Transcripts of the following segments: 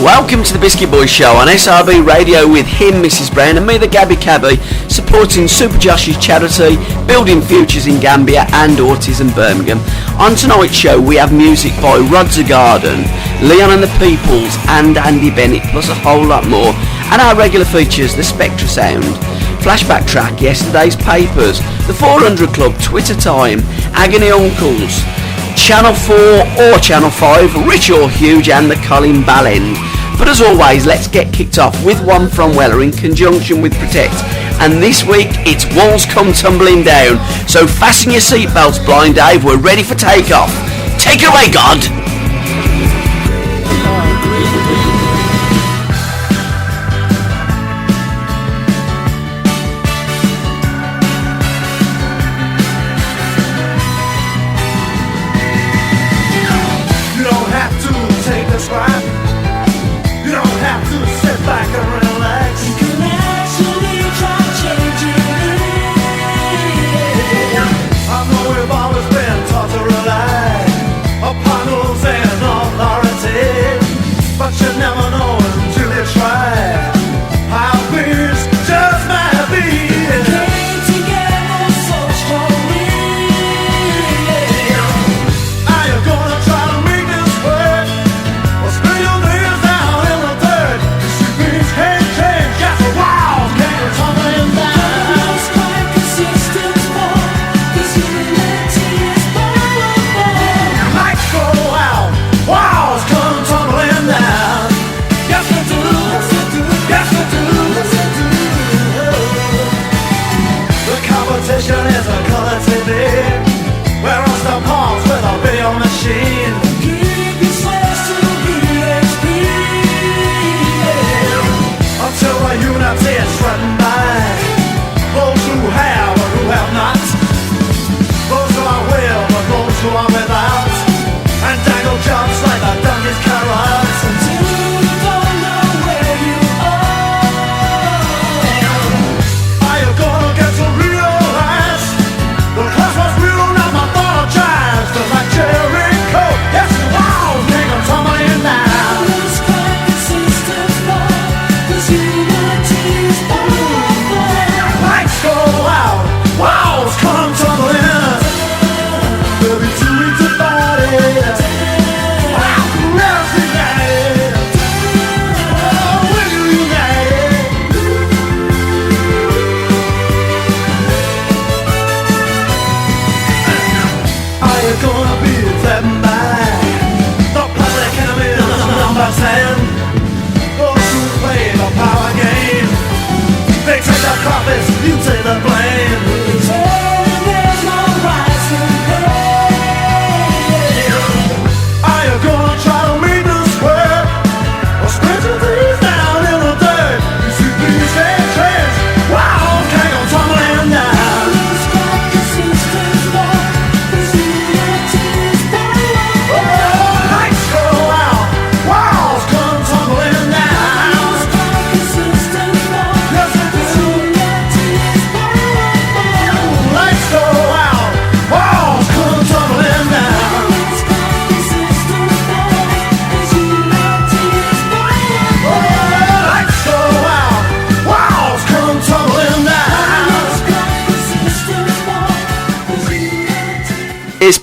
Welcome to the Biscuit Boys Show on SRB Radio with him, Mrs. Brown, and me, the Gabby Cabby, supporting Super Josh's charity, Building Futures in Gambia and Autism Birmingham. On tonight's show, we have music by Rod Garden, Leon and the Peoples, and Andy Bennett, plus a whole lot more. And our regular features, the Spectra Sound, Flashback Track, Yesterday's Papers, the 400 Club, Twitter Time, Agony Uncles, Channel 4 or Channel 5, Rich or Huge, and the Colin Ballend. But as always, let's get kicked off with one from Weller in conjunction with Protect. And this week, it's Walls Come Tumbling Down. So fasten your seatbelts, Blind Dave, we're ready for takeoff. Take it away, God!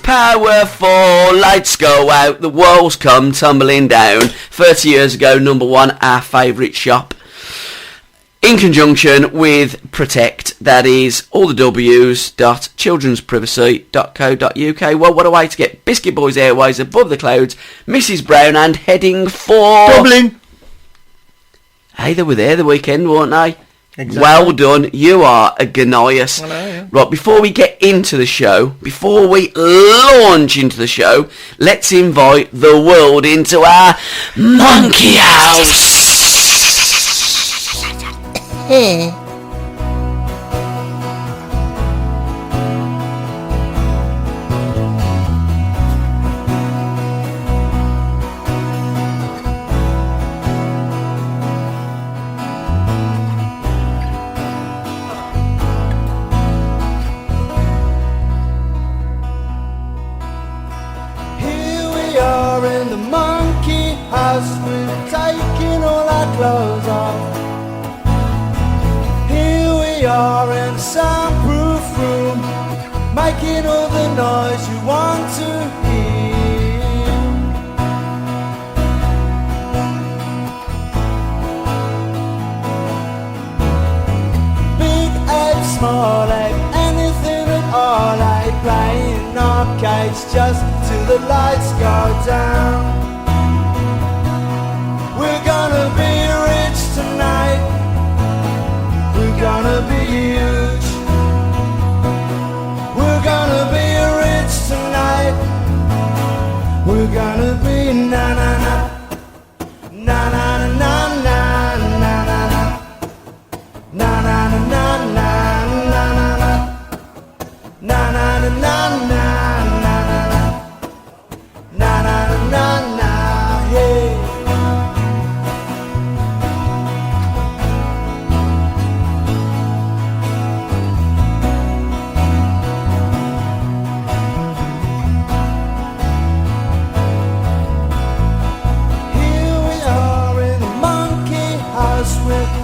Powerful, lights go out, the walls come tumbling down. 30 years ago, number one, our favourite shop. In conjunction with Protect, that is all the w's.childrensprivacy.co.uk. Well, what a way to get Biscuit Boys Airways above the clouds, Mrs. Brown, and heading for Dublin. Hey, they were there the weekend, weren't they? Exactly. Well done, you are a Goliath. I know, yeah. Right, before we get into the show, before we launch into the show, let's invite the world into our monkey house. Here we are in the monkey house, we've taken clothes off. Here we are in a soundproof room, making all the noise you want to hear. Big egg, small egg, anything at all, like playing arcades just till the lights go down. We're gonna be rich tonight, we're gonna be huge. We're gonna be rich tonight, we're gonna be na-na-na, na-na-na-na-na, na-na-na, na-na-na-na-na, na-na-na, na-na-na-na-na, na-na-na, na-na-na-na, yeah.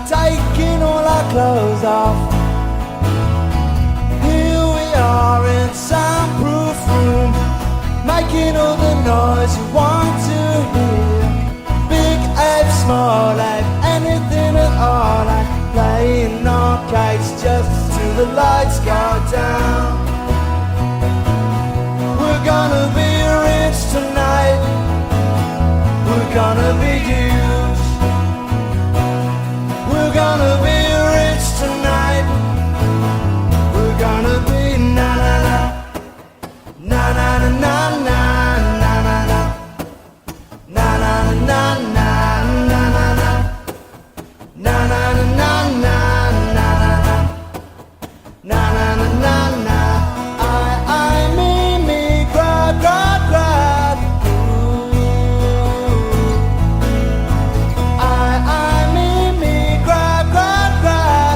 Taking all our clothes off. Here we are in a soundproof room, making all the noise you want to hear. Big F, small F, anything at all, like playing arcades just till the lights go down. We're gonna be rich tonight, we're gonna be huge. We're gonna be rich tonight, we're gonna be na-na-na, na-na-na-na-na, na-na-na, na-na-na-na-na, na-na-na, na-na-na-na-na, na-na-na-na-na. I, me, cry, cry, cry. I, me, cry, cry, cry.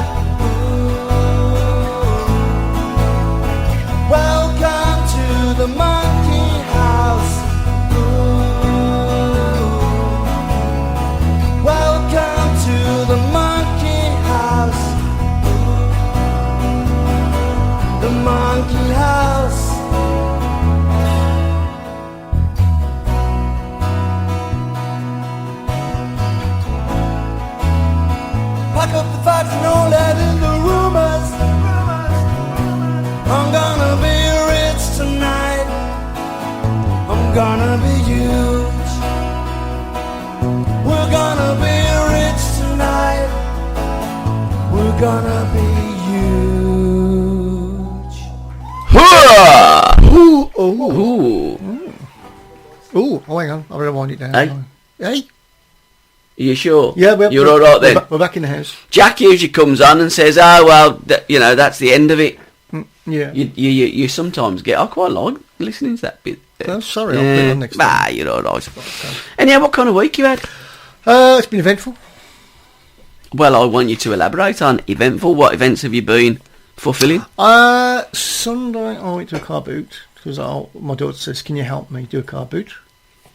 Welcome to the monkey house. Welcome to the monkey house. The monkey house. Pack up the facts and all that in the rumors. I'm gonna be rich tonight, I'm gonna be huge. We're gonna be rich tonight, we're gonna be huge. Hurrah! Ooh, ooh, Ooh. ooh. Oh, hang on, I'll rewind it down. Hey? Hey? Are you sure? Yeah, you're all right then. We're back in the house. Jack usually comes on and says, "Oh well, that's the end of it." Yeah. You sometimes get. I quite like listening to that bit. Oh, sorry, I'll put it on next time. Bah, you're all right. Anyhow, what kind of week you had? It's been eventful. Well, I want you to elaborate on eventful. What events have you been fulfilling? Sunday I went to a car boot because my daughter says, "Can you help me do a car boot?"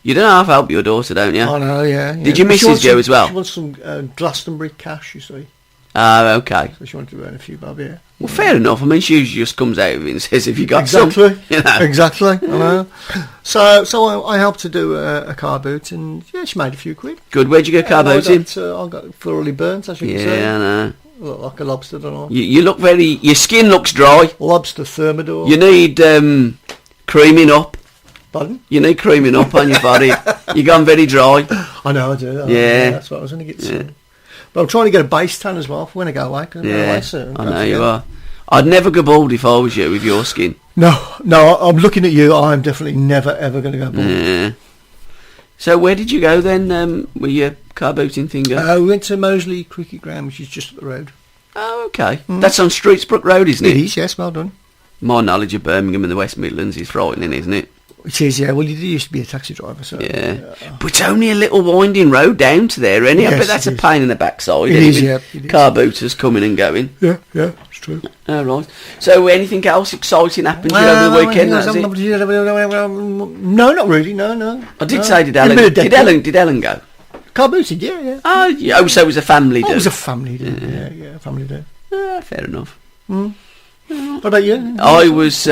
You don't half help your daughter, don't you? I know, yeah. Did your missus go as well? She wants some Glastonbury cash, you see. Okay. So she wanted to earn a few bob, yeah. Well, fair enough. I mean, she usually just comes out of it and says, "Have you got some?" Exactly. You know? Exactly. I know. So I helped her do a car boot, and yeah, she made a few quid. Good. Where'd you go car booting? I got thoroughly burnt, as you can see. Yeah, I know. Look like a lobster, don't I? You look very. Your skin looks dry. Lobster thermidor. You need creaming up. Pardon? You need creaming up on your body. You've gone very dry. I know, I do. Yeah. That's what I was going to get to. But I'm trying to get a base tan as well for when I go away. 'Cause I'm going away soon. I know you are. I'd never go bald if I was you with your skin. No, I'm looking at you. I'm definitely never, ever going to go bald. Yeah. So where did you go then with your car booting thing? We went to Moseley Cricket Ground, which is just up the road. Oh, okay. That's on Streetsbrook Road, isn't it? It is, yes, well done. My knowledge of Birmingham and the West Midlands is frightening, isn't it? It is, yeah. Well, you used to be a taxi driver, so... Yeah. But it's only a little winding road down to there, isn't it? I Yes, bet that's it a is. pain in the backside. It is, yeah. It is. Car booters coming and going. Yeah, it's true. Oh, right. So anything else exciting happened to you over the weekend? No, not really, no. I did say, did A bit of Ellen go? Car booted, yeah. Oh, yeah. Oh, so it was a family do. It was a family do. Yeah, family do. Fair enough. What about you? I was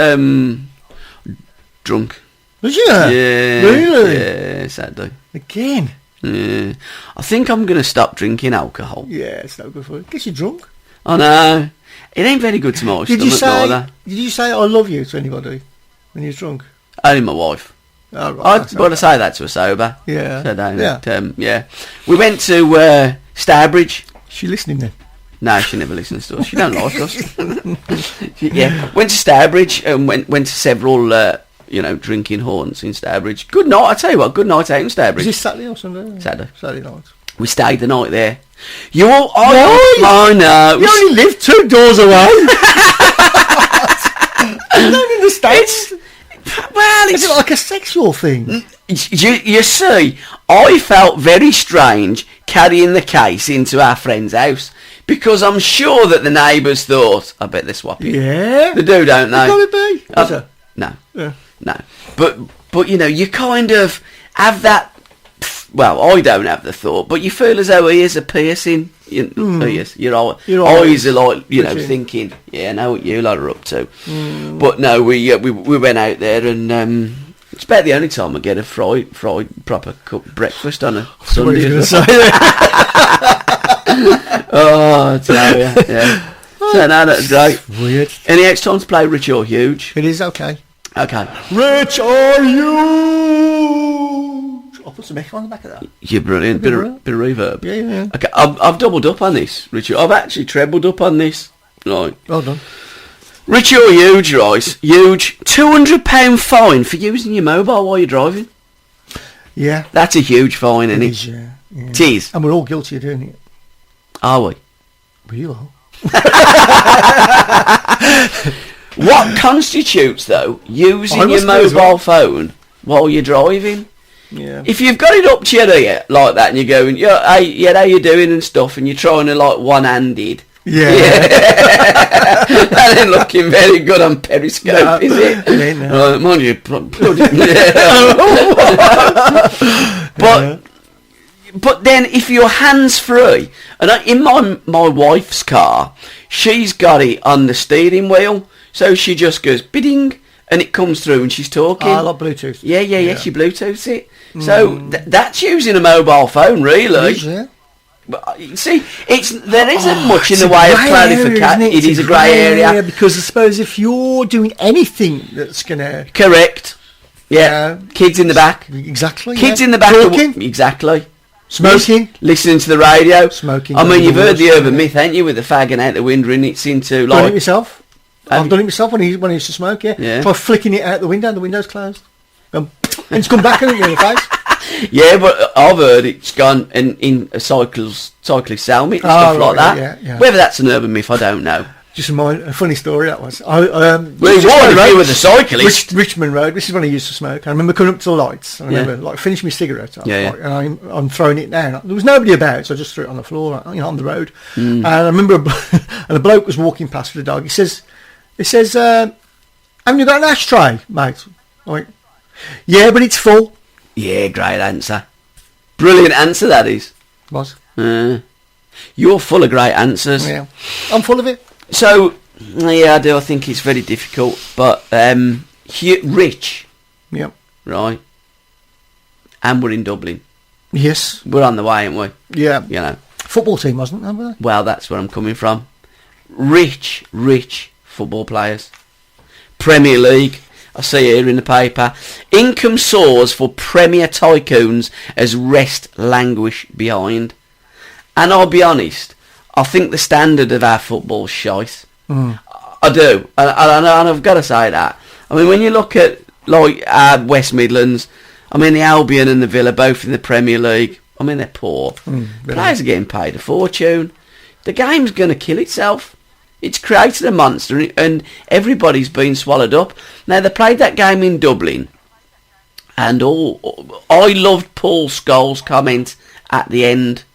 drunk. Was you? Yeah. Really? Yeah, Saturday. Again? Yeah. I think I'm going to stop drinking alcohol. Yeah, it's no good for you. Guess you're drunk. I know. It ain't very good to my stomach, neither. Did you say I love you to anybody when you're drunk? Only my wife. Oh, right. I say that to her sober. Yeah. So don't, Yeah. yeah. We went to Stourbridge. Is she listening then? No, she never listens to us. She don't like us. Went to Stourbridge and went to several, drinking haunts in Stourbridge. Good night, I tell you what. Good night out in Stourbridge. Is this Saturday or Sunday? Saturday night. We stayed the night there. I know. You only live 2 doors away. I don't understand. Is it like a sexual thing? You see, I felt very strange carrying the case into our friend's house because I'm sure that the neighbours thought, I bet they're swapping. Yeah. They do, don't they? Got it be? No. Yeah. No. But you kind of have that. Well, I don't have the thought, but you feel as though ears are piercing. Your eyes are like, thinking, yeah, I know what you lot are up to. But no, we went out there, and it's about the only time I get a fried proper cooked breakfast on a Sunday. Oh, I tell you, yeah. So no, that's great. Weird. Any next time to play Rich or Huge? It is okay. Okay. Rich or Huge? I'll put some echo on the back of that. You're brilliant. Bit of reverb. Yeah. Okay, I've doubled up on this, Richard. I've actually trebled up on this. Right. Well done. Richie or Huge, right? Huge. £200 fine for using your mobile while you're driving. Yeah. That's a huge fine, isn't it? It is, yeah. It is. And we're all guilty of doing it. Are we? Well, you are. What constitutes, though, using your mobile phone while you're driving? Yeah. If you've got it up to your ear like that and you're going, how you doing and stuff, and you're trying to like one-handed. Yeah. That ain't looking very good on Periscope, is it? It ain't now. Mind you, but then if you're hands-free, and in my wife's car, she's got it on the steering wheel, so she just goes, bidding, and it comes through and she's talking. I like Bluetooth. Yeah, she Bluetooths it. So that's using a mobile phone, really. It is, yeah. But see, there isn't much in the way of clarification. It is a grey area. Because I suppose if you're doing anything that's going to... Correct. Yeah. Kids in the back. Exactly. Kids in the back. Talking. Exactly. Smoking. Listening to the radio. Smoking. I mean, you've heard the urban myth, haven't you, with the fagging out the window and it's into like... Done it myself. I've done it myself when I used to smoke, yeah. Try flicking it out the window and the window's closed. And it's come back and in the face. Yeah, but I've heard it's gone in a cyclist helmet and stuff like that. Yeah. Whether that's an urban myth, I don't know. Just a funny story that was. Well, you were the cyclist. Richmond Road. This is when I used to smoke. I remember coming up to the lights. I remember finishing my cigarette up. And I'm throwing it down. There was nobody about, so I just threw it on the floor, on the road. And I remember, and a bloke was walking past with a dog. He says, haven't you got an ashtray, mate? I went, yeah, but it's full. Yeah, great answer. Brilliant answer, that is. Was. You're full of great answers. Yeah, I'm full of it. So, yeah, I do. I think it's very difficult. But, Rich. Yep. Right. And we're in Dublin. Yes. We're on the way, aren't we? Yeah. You know. Football team, wasn't it? Were they? Well, that's where I'm coming from. Rich football players. Premier League. I see here in the paper. Income soars for Premier tycoons as rest languish behind. And I'll be honest, I think the standard of our football's shite. I do. And I've got to say that. I mean, when you look at like our West Midlands, I mean, the Albion and the Villa, both in the Premier League, I mean, they're poor. Players are getting paid a fortune. The game's going to kill itself. It's created a monster and everybody's been swallowed up. Now, they played that game in Dublin. And I loved Paul Scholes' comment at the end.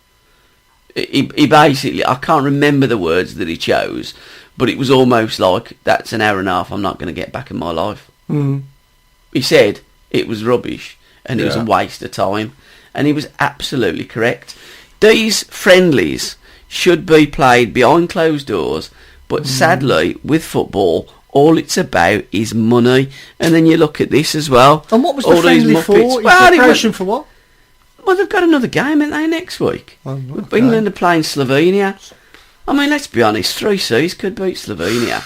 He basically, I can't remember the words that he chose, but it was almost like, that's an hour and a half I'm not going to get back in my life. He said it was rubbish and it was a waste of time. and he was absolutely correct. These friendlies should be played behind closed doors, but sadly, with football, all it's about is money. And then you look at this as well. And what was all the friendly for? Preparation for what? Well, they've got another game, haven't they, next week? Oh, okay. England are playing Slovenia. I mean, let's be honest, 3Cs could beat Slovenia.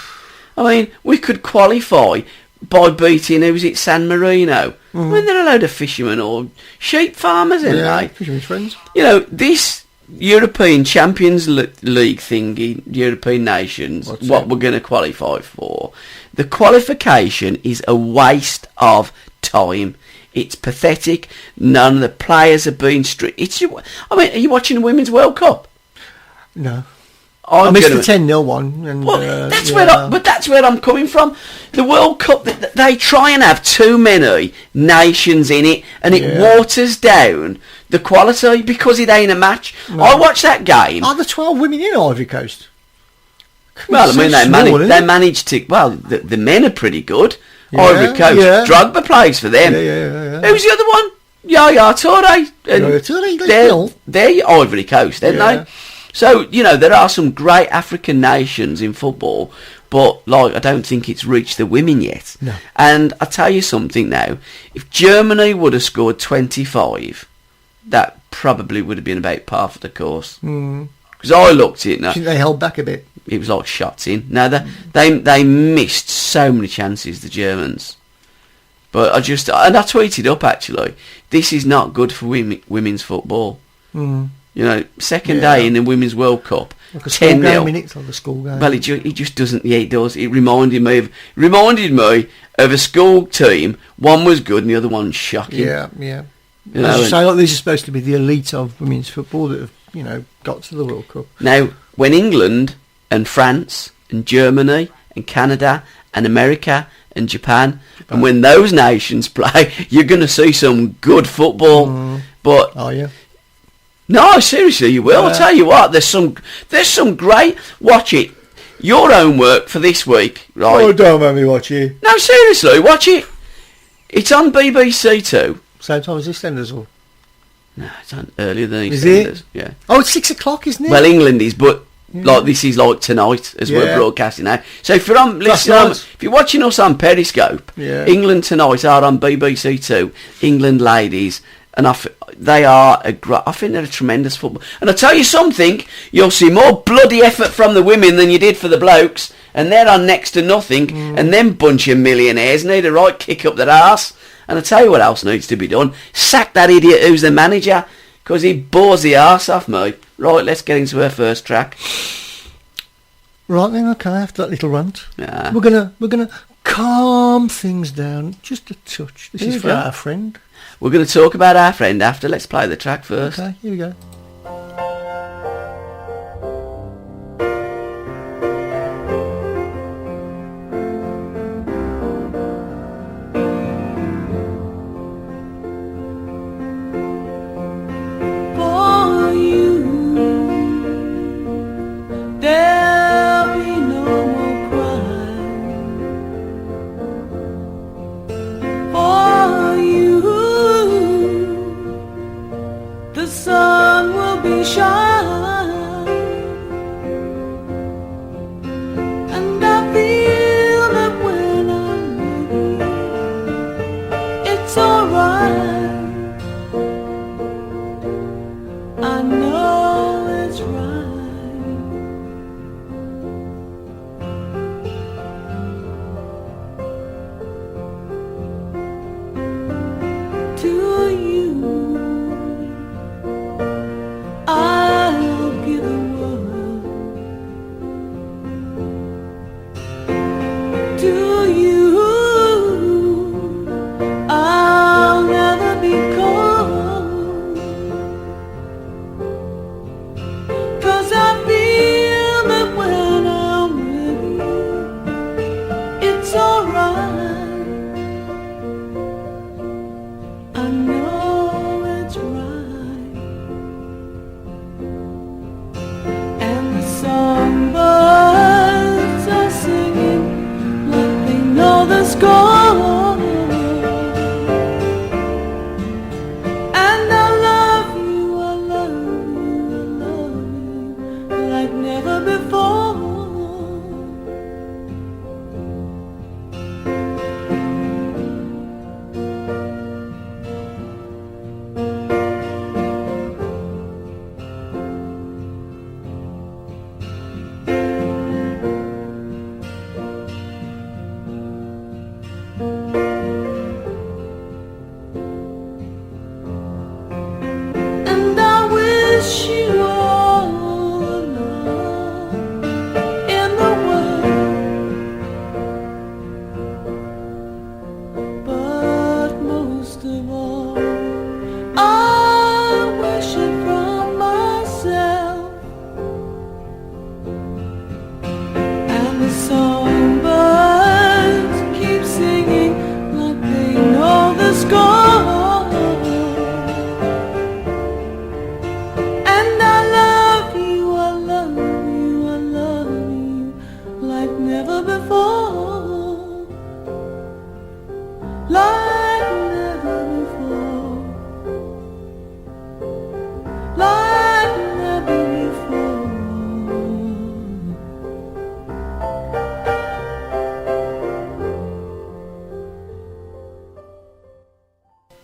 I mean, we could qualify by beating, who was it, San Marino? I mean, they're a load of fishermen or sheep farmers, aren't they? Fishermen's friends. You know, this European Champions League thingy, European nations, what we're going to qualify for, the qualification is a waste of time. It's pathetic. None of the players are being strict. I mean, are you watching the Women's World Cup? No. I missed the 10-0 one. And, well, that's where I'm coming from. The World Cup, they try and have too many nations in it, and it waters down the quality because it ain't a match. No. I watched that game. Are there 12 women in Ivory Coast? Well, I mean, they managed to. Well, the men are pretty good. Ivory Coast. Yeah. Drogba plays for them. Yeah. Who's the other one? Yaya Toure. They're Ivory Coast, aren't they? So, you know, there are some great African nations in football, but, like, I don't think it's reached the women yet. No. And I'll tell you something now. If Germany would have scored 25, that probably would have been about par for the course. Because I looked at it. I think they held back a bit. It was like shots in. No, they missed so many chances, the Germans. But I tweeted up, actually, this is not good for women's football. You know, second day in the Women's World Cup, like a 10-0. It's like a school game. Well, it just doesn't. Yeah, it does. It reminded me of a school team. One was good and the other one's shocking. Yeah. You know, like, these are supposed to be the elite of women's football that have, you know, got to the World Cup. Now, when England and France and Germany and Canada and America and Japan, and when those nations play, you're going to see some good football. But no, seriously, you will. I'll tell you what. There's some great. Watch it. Your homework for this week, right? Oh, don't make me watch it. No, seriously, watch it. It's on BBC Two. Same time as EastEnders, or? No, it's on earlier than EastEnders. Is it? Yeah. Oh, it's 6 o'clock, isn't it? Well, England is, but like this is like tonight as we're broadcasting now. So if you're watching us on Periscope, England tonight are on BBC Two. England ladies. And I think they're a tremendous football. And I'll tell you something, you'll see more bloody effort from the women than you did for the blokes, and they're on next to nothing, and them bunch of millionaires need a right kick up their arse. And I'll tell you what else needs to be done. Sack that idiot who's the manager, because he bores the arse off me. Right, let's get into our first track. Right then, okay, after that little rant, we're gonna calm things down just a touch. This is for our friend. We're going to talk about our friend after. Let's play the track first. Okay, here we go. For you, there'll be no more crying. For you, the sun will be shining, and I feel that when I'm with you, it's alright. I know it's right. To you, I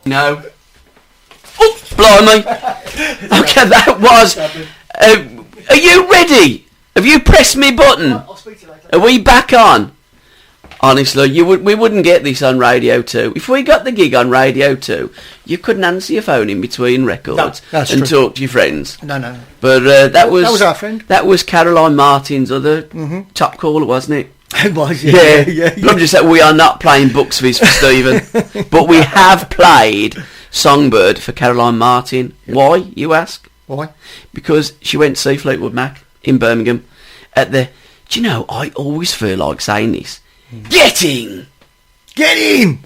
No. Oh, blimey. Okay, that was... are you ready? Have you pressed me button? I'll speak to you later. Are we back on? Honestly, we wouldn't get this on Radio 2. If we got the gig on Radio 2, you couldn't answer your phone in between records and talk to your friends. No. But that was our friend. That was Caroline Martin's other top caller, wasn't it? It was, Yeah. But I'm just saying, we are not playing Bucks Fizz for Stephen. But we have played Songbird for Caroline Martin. Yep. Why, you ask? Why? Because she went to see Fleetwood Mac in Birmingham at the... Do you know, I always feel like saying this. Get in!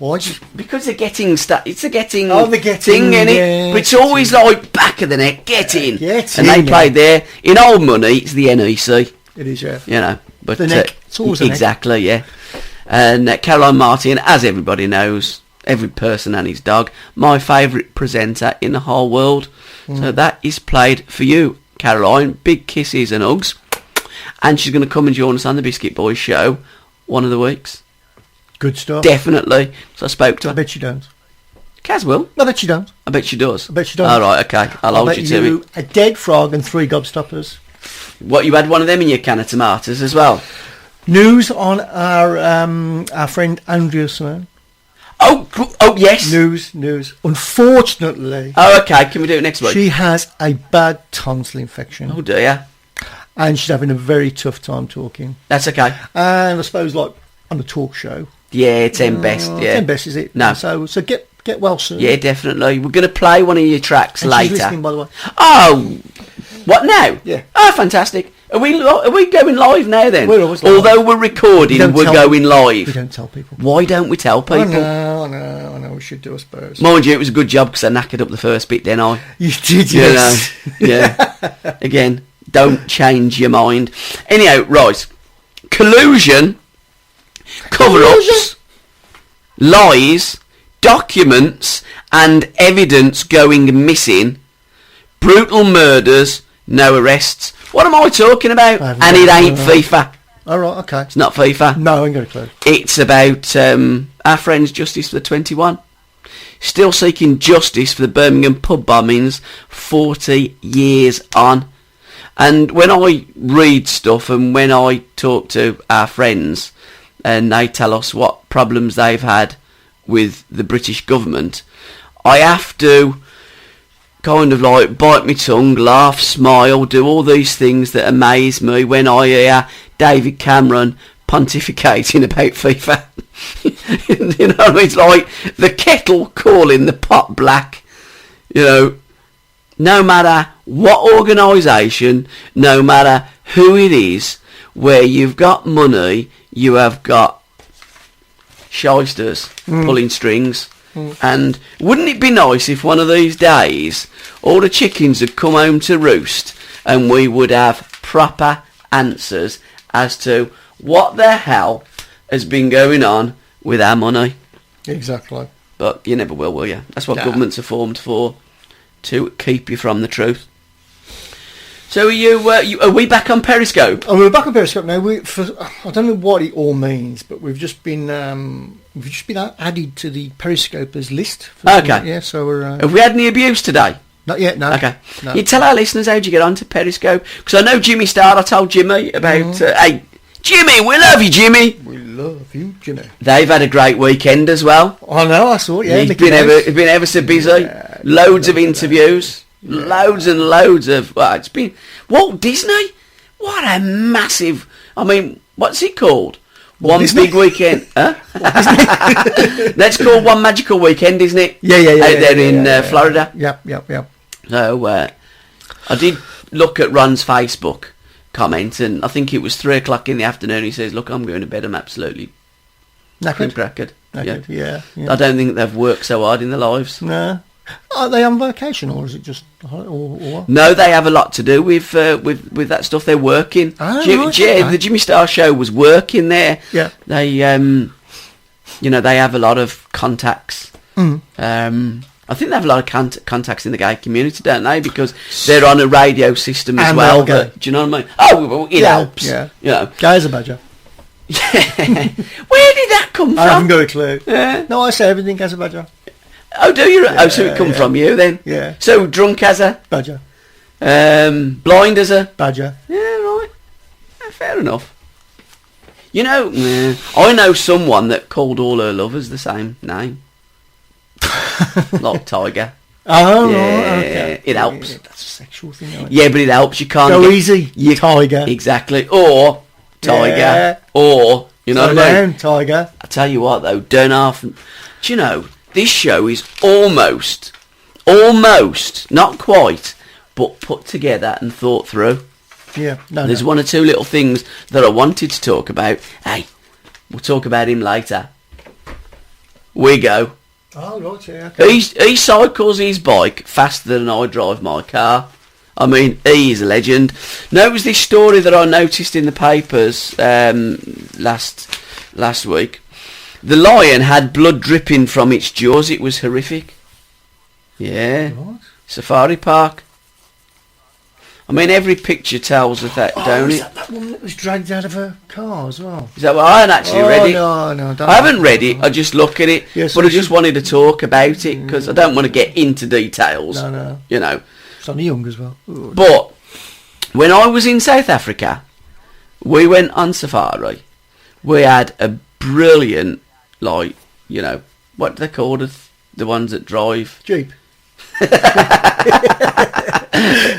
Why? Because the getting... it's a getting... the getting thing, innit? Yeah, but it's always like back of the neck, get in. Get and in, they played there. In old money, it's the NEC. It is, yeah. You know. But the neck. It's always the exactly, yeah. And Caroline Martin, as everybody knows, every person and his dog, my favourite presenter in the whole world. So that is played for you, Caroline. Big kisses and hugs. And she's going to come and join us on the Biscuit Boys show one of the weeks. Good stuff. Definitely. So I spoke to her. I bet you don't. Kaz will. I bet you don't. I bet she does. I bet she does. All right, okay. I'll hold you to it. A dead frog and 3 gobstoppers. What, you had one of them in your can of tomatoes as well? News on our friend Andrea Simone. Oh yes. News. Unfortunately. Oh, okay. Can we do it next week? She has a bad tonsil infection. Oh dear. And she's having a very tough time talking. That's okay. And I suppose, like, on the talk show. Yeah, 10 best, yeah. 10 best, is it? No. So get well soon. Yeah, definitely. We're going to play one of your tracks later. She's listening, by the way. Oh, what now? Yeah. Oh, fantastic. Are we going live now then? We're always live. Although we're recording, we're going live. We don't tell people. Why don't we tell people? I know. We should do, I suppose. Mind you, it was a good job because I knackered up the first bit, then I. You did, yes. You know, yeah. Again, don't change your mind. Anyhow, right. Collusion, cover-ups, lies, documents and evidence going missing, brutal murders, no arrests. What am I talking about? And it ain't FIFA. All right, okay. It's not FIFA. No, I ain't got a clue. It's about our friends Justice for the 21. Still seeking justice for the Birmingham pub bombings 40 years on. And when I read stuff and when I talk to our friends and they tell us what problems they've had with the British government, I have to kind of like bite my tongue, laugh, smile, do all these things that amaze me when I hear David Cameron pontificating about FIFA. You know what I mean? It's like the kettle calling the pot black. You know, no matter what organisation, no matter who it is, where you've got money, you have got shysters pulling strings. And wouldn't it be nice if one of these days all the chickens had come home to roost and we would have proper answers as to what the hell has been going on with our money? Exactly. But you never will you? That's what governments are formed for, to keep you from the truth. So are we back on Periscope? Oh, we're back on Periscope now. I don't know what it all means, but we've just been added to the Periscopers list. Okay. Yeah, so we're... Have we had any abuse today? Not yet, no. Okay. No. You tell our listeners how'd you get onto Periscope? Because I know Jimmy Starr, I told Jimmy about... hey, Jimmy, we love you, Jimmy. We love you, Jimmy. They've had a great weekend as well. I know, I saw it, yeah. He's been ever so busy. Yeah, loads of interviews. Yeah. Loads and loads of... Well, it's been... Walt Disney? What a massive... I mean, what's it called? One Disney? big weekend. Huh? That's called One Magical Weekend, isn't it? Yeah. Out there in Florida. Yep. So, I did look at Ron's Facebook comment, and I think it was 3 o'clock in the afternoon. He says, look, I'm going to bed. I'm absolutely knackered. Yeah. Yeah. I don't think they've worked so hard in their lives. No. Are they on vacation, or is it just... Or what? No, they have a lot to do with that stuff. They're working. The Jimmy Starr Show was working there. Yeah. They, they have a lot of contacts. I think they have a lot of contacts in the gay community, don't they? Because they're on a radio system as well. Do you know what I mean? Oh, well, it helps. Yeah. You know. Guy's a badger. Where did that come from? I haven't got a clue. Yeah. No, I say everything has a badger. Oh, do you? Oh, so it come from you then? Yeah. So drunk as a? Badger. Blind as a? Badger. Yeah, right. Fair enough. You know, I know someone that called all her lovers the same name. Like Tiger. Oh, yeah, okay. It helps. Yeah, that's a sexual thing, isn't it? Yeah, but it helps. You can't go easy. Tiger. Exactly. Or Tiger. Yeah. Or, you know Slow what I mean? down, Tiger. I tell you what, though, don't half... Do you know, this show is almost, not quite, but put together and thought through. Yeah. There's one or two little things that I wanted to talk about. Hey, we'll talk about him later. We go. Oh, right, yeah. Okay. He cycles his bike faster than I drive my car. I mean, he is a legend. Now, it was this story that I noticed in the papers last week. The lion had blood dripping from its jaws. It was horrific. Yeah. What? Safari park. I mean, every picture tells us that, don't it? That woman that was dragged out of her car as well? Is that what I haven't actually read it? No, I haven't read it. I just look at it, Yeah, so but I just wanted to talk about it because I don't want to get into details. No. You know. It's only young as well. Ooh. But when I was in South Africa, we went on safari. We had a brilliant, like, you know, what do they call it? The ones that drive. Jeep.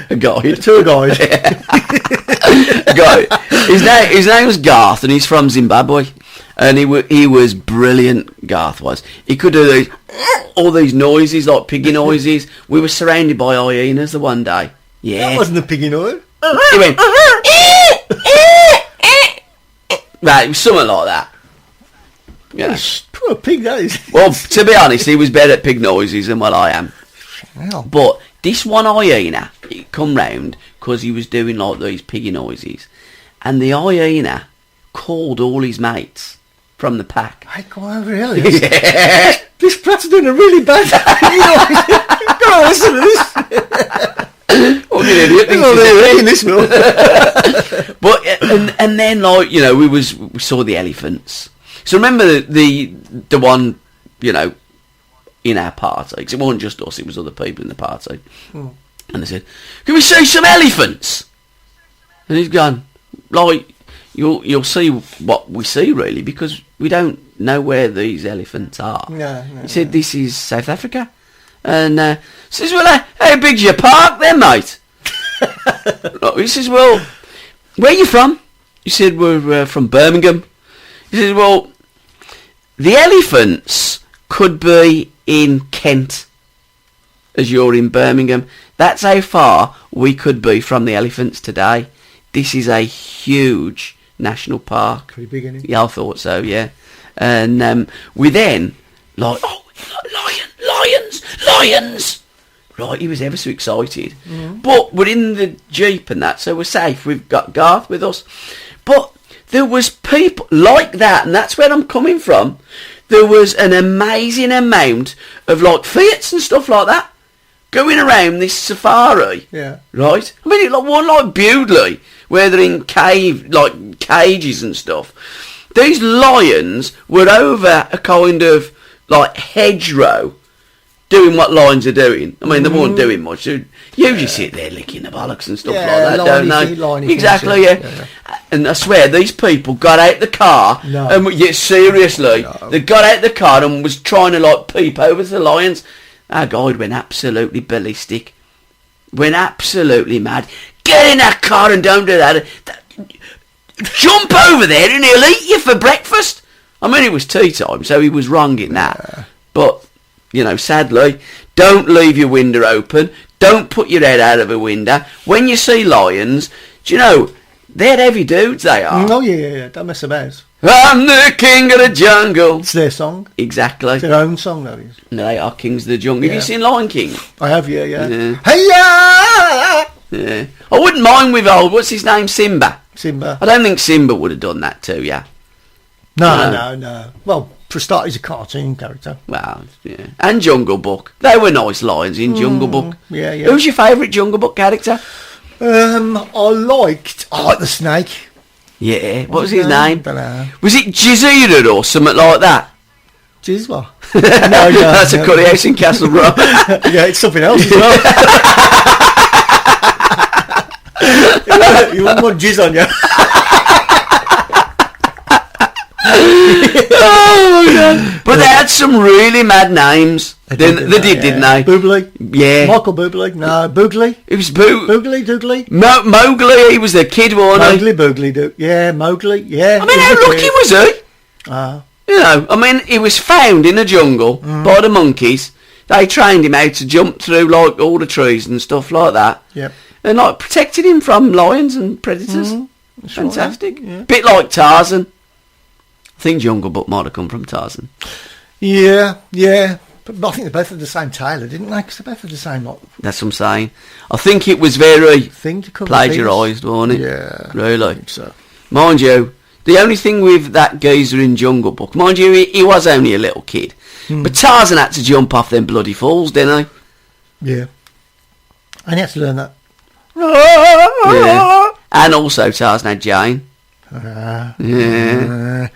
A guide. Tour guide. A guide. His name was Garth, and he's from Zimbabwe. And he was brilliant, Garth was. He could do all these noises, like piggy noises. We were surrounded by hyenas the one day. Yeah. That wasn't a piggy noise. He went... Right, it was something like that. Yeah. Poor pig, that is. Well, to be honest, he was better at pig noises than what I am. Wow. But this one hyena, he come round because he was doing like these piggy noises, and the hyena called all his mates from the pack. Hey, go on, really? Yeah. This brat's doing a really bad piggy noise. Go on, listen to this. What an idiot thinks he's in this But and then, like, you know, we saw the elephants. So remember the one, you know, in our party, because it wasn't just us, it was other people in the party. And they said, can we see some elephants? And he's gone, like, you'll see what we see, really, because we don't know where these elephants are. No, he said, this is South Africa. And says, well, how big's your park then, mate? He says, well, where are you from? He said, we're from Birmingham. He says, well, the elephants could be in Kent as you're in Birmingham. That's how far we could be from the elephants today. This is a huge national park. Pretty big, isn't it? Yeah, I thought so, yeah. And we then, like, lions! Right, he was ever so excited. But we're in the Jeep and that, so we're safe. We've got Garth with us. But there was people like that, and that's where I'm coming from. There was an amazing amount of, like, Fiats and stuff like that going around this safari. Yeah. Right? I mean, like one like Bewdley, where they're in cages and stuff. These lions were over a kind of, like, hedgerow, doing what lions are doing. I mean, they weren't doing much. They usually sit there licking the bollocks and stuff like that, don't they? Exactly, yeah. And I swear, these people got out the car, and seriously, they got out the car and was trying to, like, peep over to the lions. Our guide went absolutely ballistic. Went absolutely mad. Get in that car and don't do that. Jump over there and he'll eat you for breakfast. I mean, it was tea time, so he was wrong in that. But, you know, sadly, don't leave your window open. Don't put your head out of a window. When you see lions, do you know, they're heavy dudes, they are. Oh, yeah. Don't mess about. I'm the king of the jungle. It's their song. Exactly. It's their own song, that is. No, they are kings of the jungle. Have you seen Lion King? I have, yeah. Hey-ya! Yeah. I wouldn't mind with what's his name, Simba. Simba. I don't think Simba would have done that to you. No. Well, for a start, he's a cartoon character. Well, yeah. And Jungle Book. They were nice lions in Jungle Book. Yeah. Who's your favourite Jungle Book character? I like the snake. Yeah. What was his name? Don't know. Was it Jizzaria or something like that? Jizz That's a curry house in Castle Rock. Yeah, it's something else as well. You wouldn't want jizz on you. Oh my God. But they had some really mad names. They did, didn't they? Boogly. Yeah. Michael Boogly. No, Boogly. It was Boogly, Doogly. Mowgli, he was the kid, wasn't he? Boogly. Yeah, Mowgli. Yeah. I mean, how lucky was he? You know, I mean, he was found in a jungle by the monkeys. They trained him how to jump through, like, all the trees and stuff like that. Yep. And, like, protected him from lions and predators. Fantastic. Right, yeah. Bit like Tarzan. I think Jungle Book might have come from Tarzan. Yeah. But I think they both had the same tailor, didn't they? Because they both had the same, like... That's what I'm saying. I think it was very thing to cover plagiarised, wasn't it? Yeah. Really? I think so. Mind you, the only thing with that geezer in Jungle Book, mind you, he was only a little kid. But Tarzan had to jump off them bloody falls, didn't he? Yeah. And he had to learn that. Yeah. And also Tarzan had Jane. Yeah.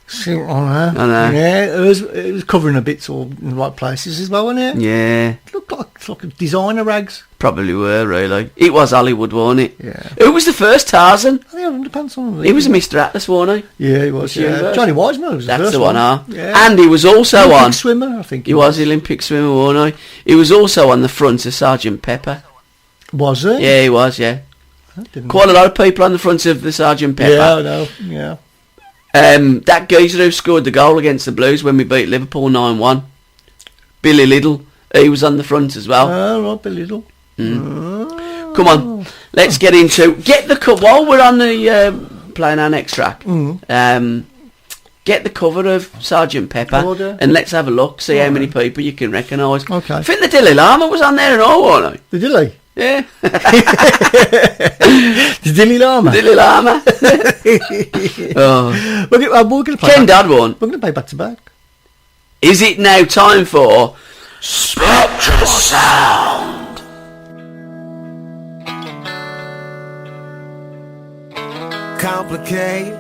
See what I know. I know. Yeah, it was covering a bit all in the right places as well, wasn't it? Yeah. It looked like a designer rags. Probably were, really. It was Hollywood, wasn't it? Yeah. Who was the first Tarzan? I think I underpants on. He was a Mr. Atlas, wasn't he? Yeah, he was. Yeah. Johnny Wiseman was the That's first the one, one. Yeah. And he was also Olympic on... swimmer, I think. He was the Olympic swimmer, wasn't he? He was also on the front of Sergeant Pepper. Was he? Yeah, he was, yeah. Quite a lot of people on the front of the Sergeant Pepper. Yeah, I know. Yeah. That geezer who scored the goal against the Blues when we beat Liverpool 9-1, Billy Liddle, he was on the front as well. Oh, right, Billy Liddle. Come on, let's get the cover while we're on the playing our next track. Get the cover of Sergeant Pepper and let's have a look, see how many people you can recognise. Okay. I think the Dilly Lama was on there and all, wasn't he? The Dilly? Yeah. The Dilly Lama? Dilly Lama. Oh. We're going to play Ken Dad won. We're going to play back to back. Is it now time for Spectral Sound? Complicate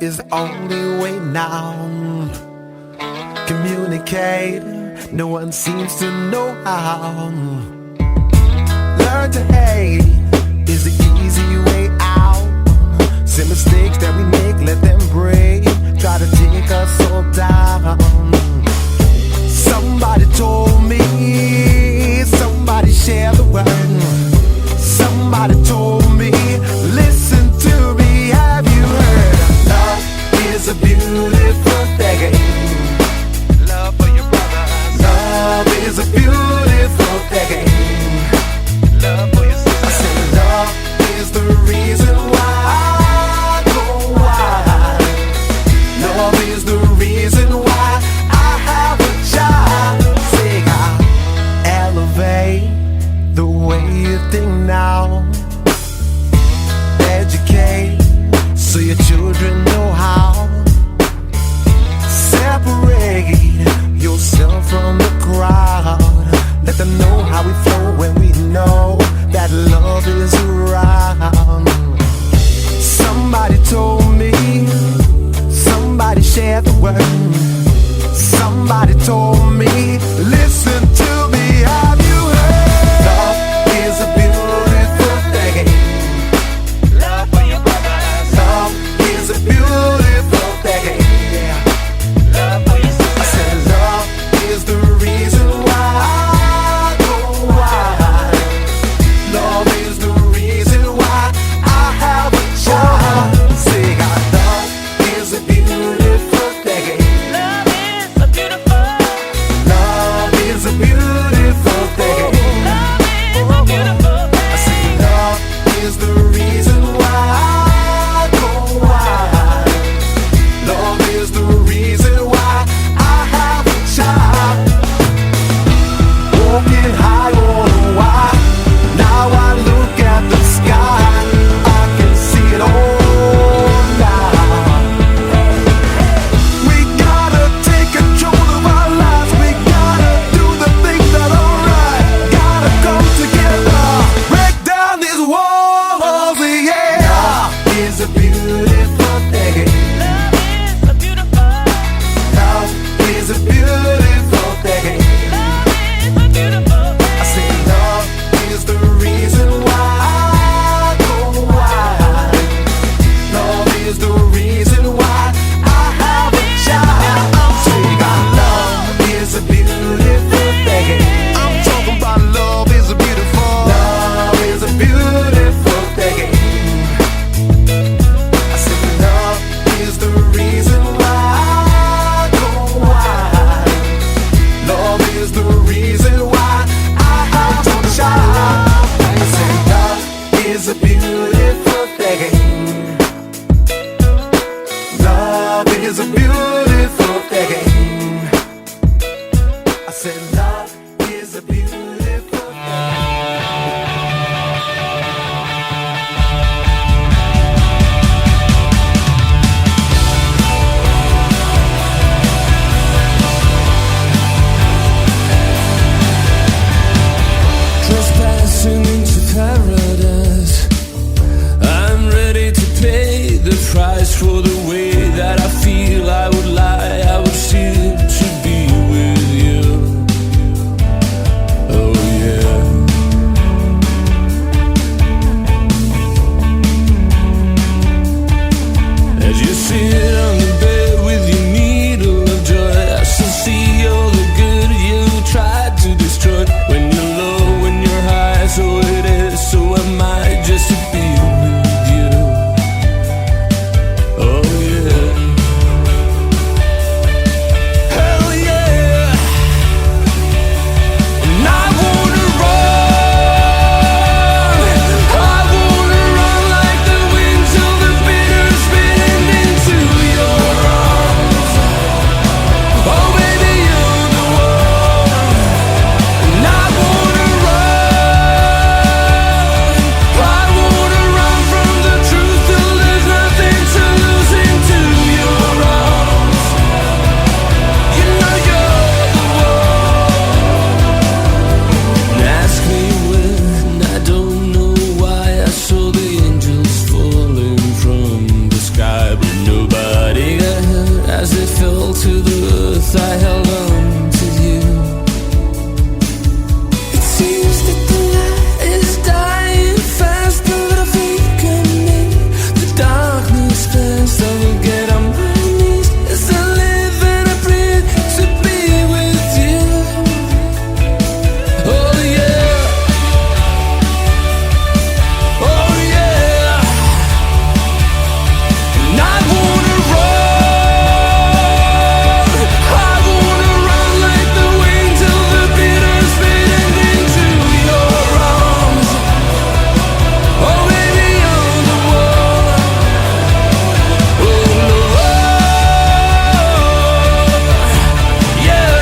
is the only way now. Communicate, no one seems to know how. Learn to hate is the easy way out. Some mistakes that we make, let them break. Try to take us all down. Somebody told me, somebody shared the word. Somebody told me, listen to me, have you heard? Love is a beautiful thing. Love for your brothers. Love is a beautiful thing. Love for your sister. I said love is the reason why I go wild. Love is the reason why Said love is a beautiful trespassing into paradise. I'm ready to pay the price for the way that I feel. I would lie, I would steal to be with you. Oh yeah. As you sit on the bed with your needle of joy, I still see all the good you tried to destroy. When you're low, when you're high, so it is, so am I, just to be with you. Oh yeah. Hell yeah. And I wanna run. I wanna run like the wind till the bitter spin into your arms. Oh baby, you're the one. And I wanna run. I wanna run from the truth till there's nothing to lose into your arms. You know you're the one. And ask me when, I don't know why I saw the angels falling from the sky, but nobody got hurt as they fell to the earth. I held on to you. It seems that the light is dying fast, a little faith coming in. The darkness fast, I will get on my knees as I live and I breathe to be with you. Oh yeah. Oh yeah. And I wanna run. I wanna run like the wind till the bitter spin into your arms. Oh baby, you're the one. Oh Lord, yeah.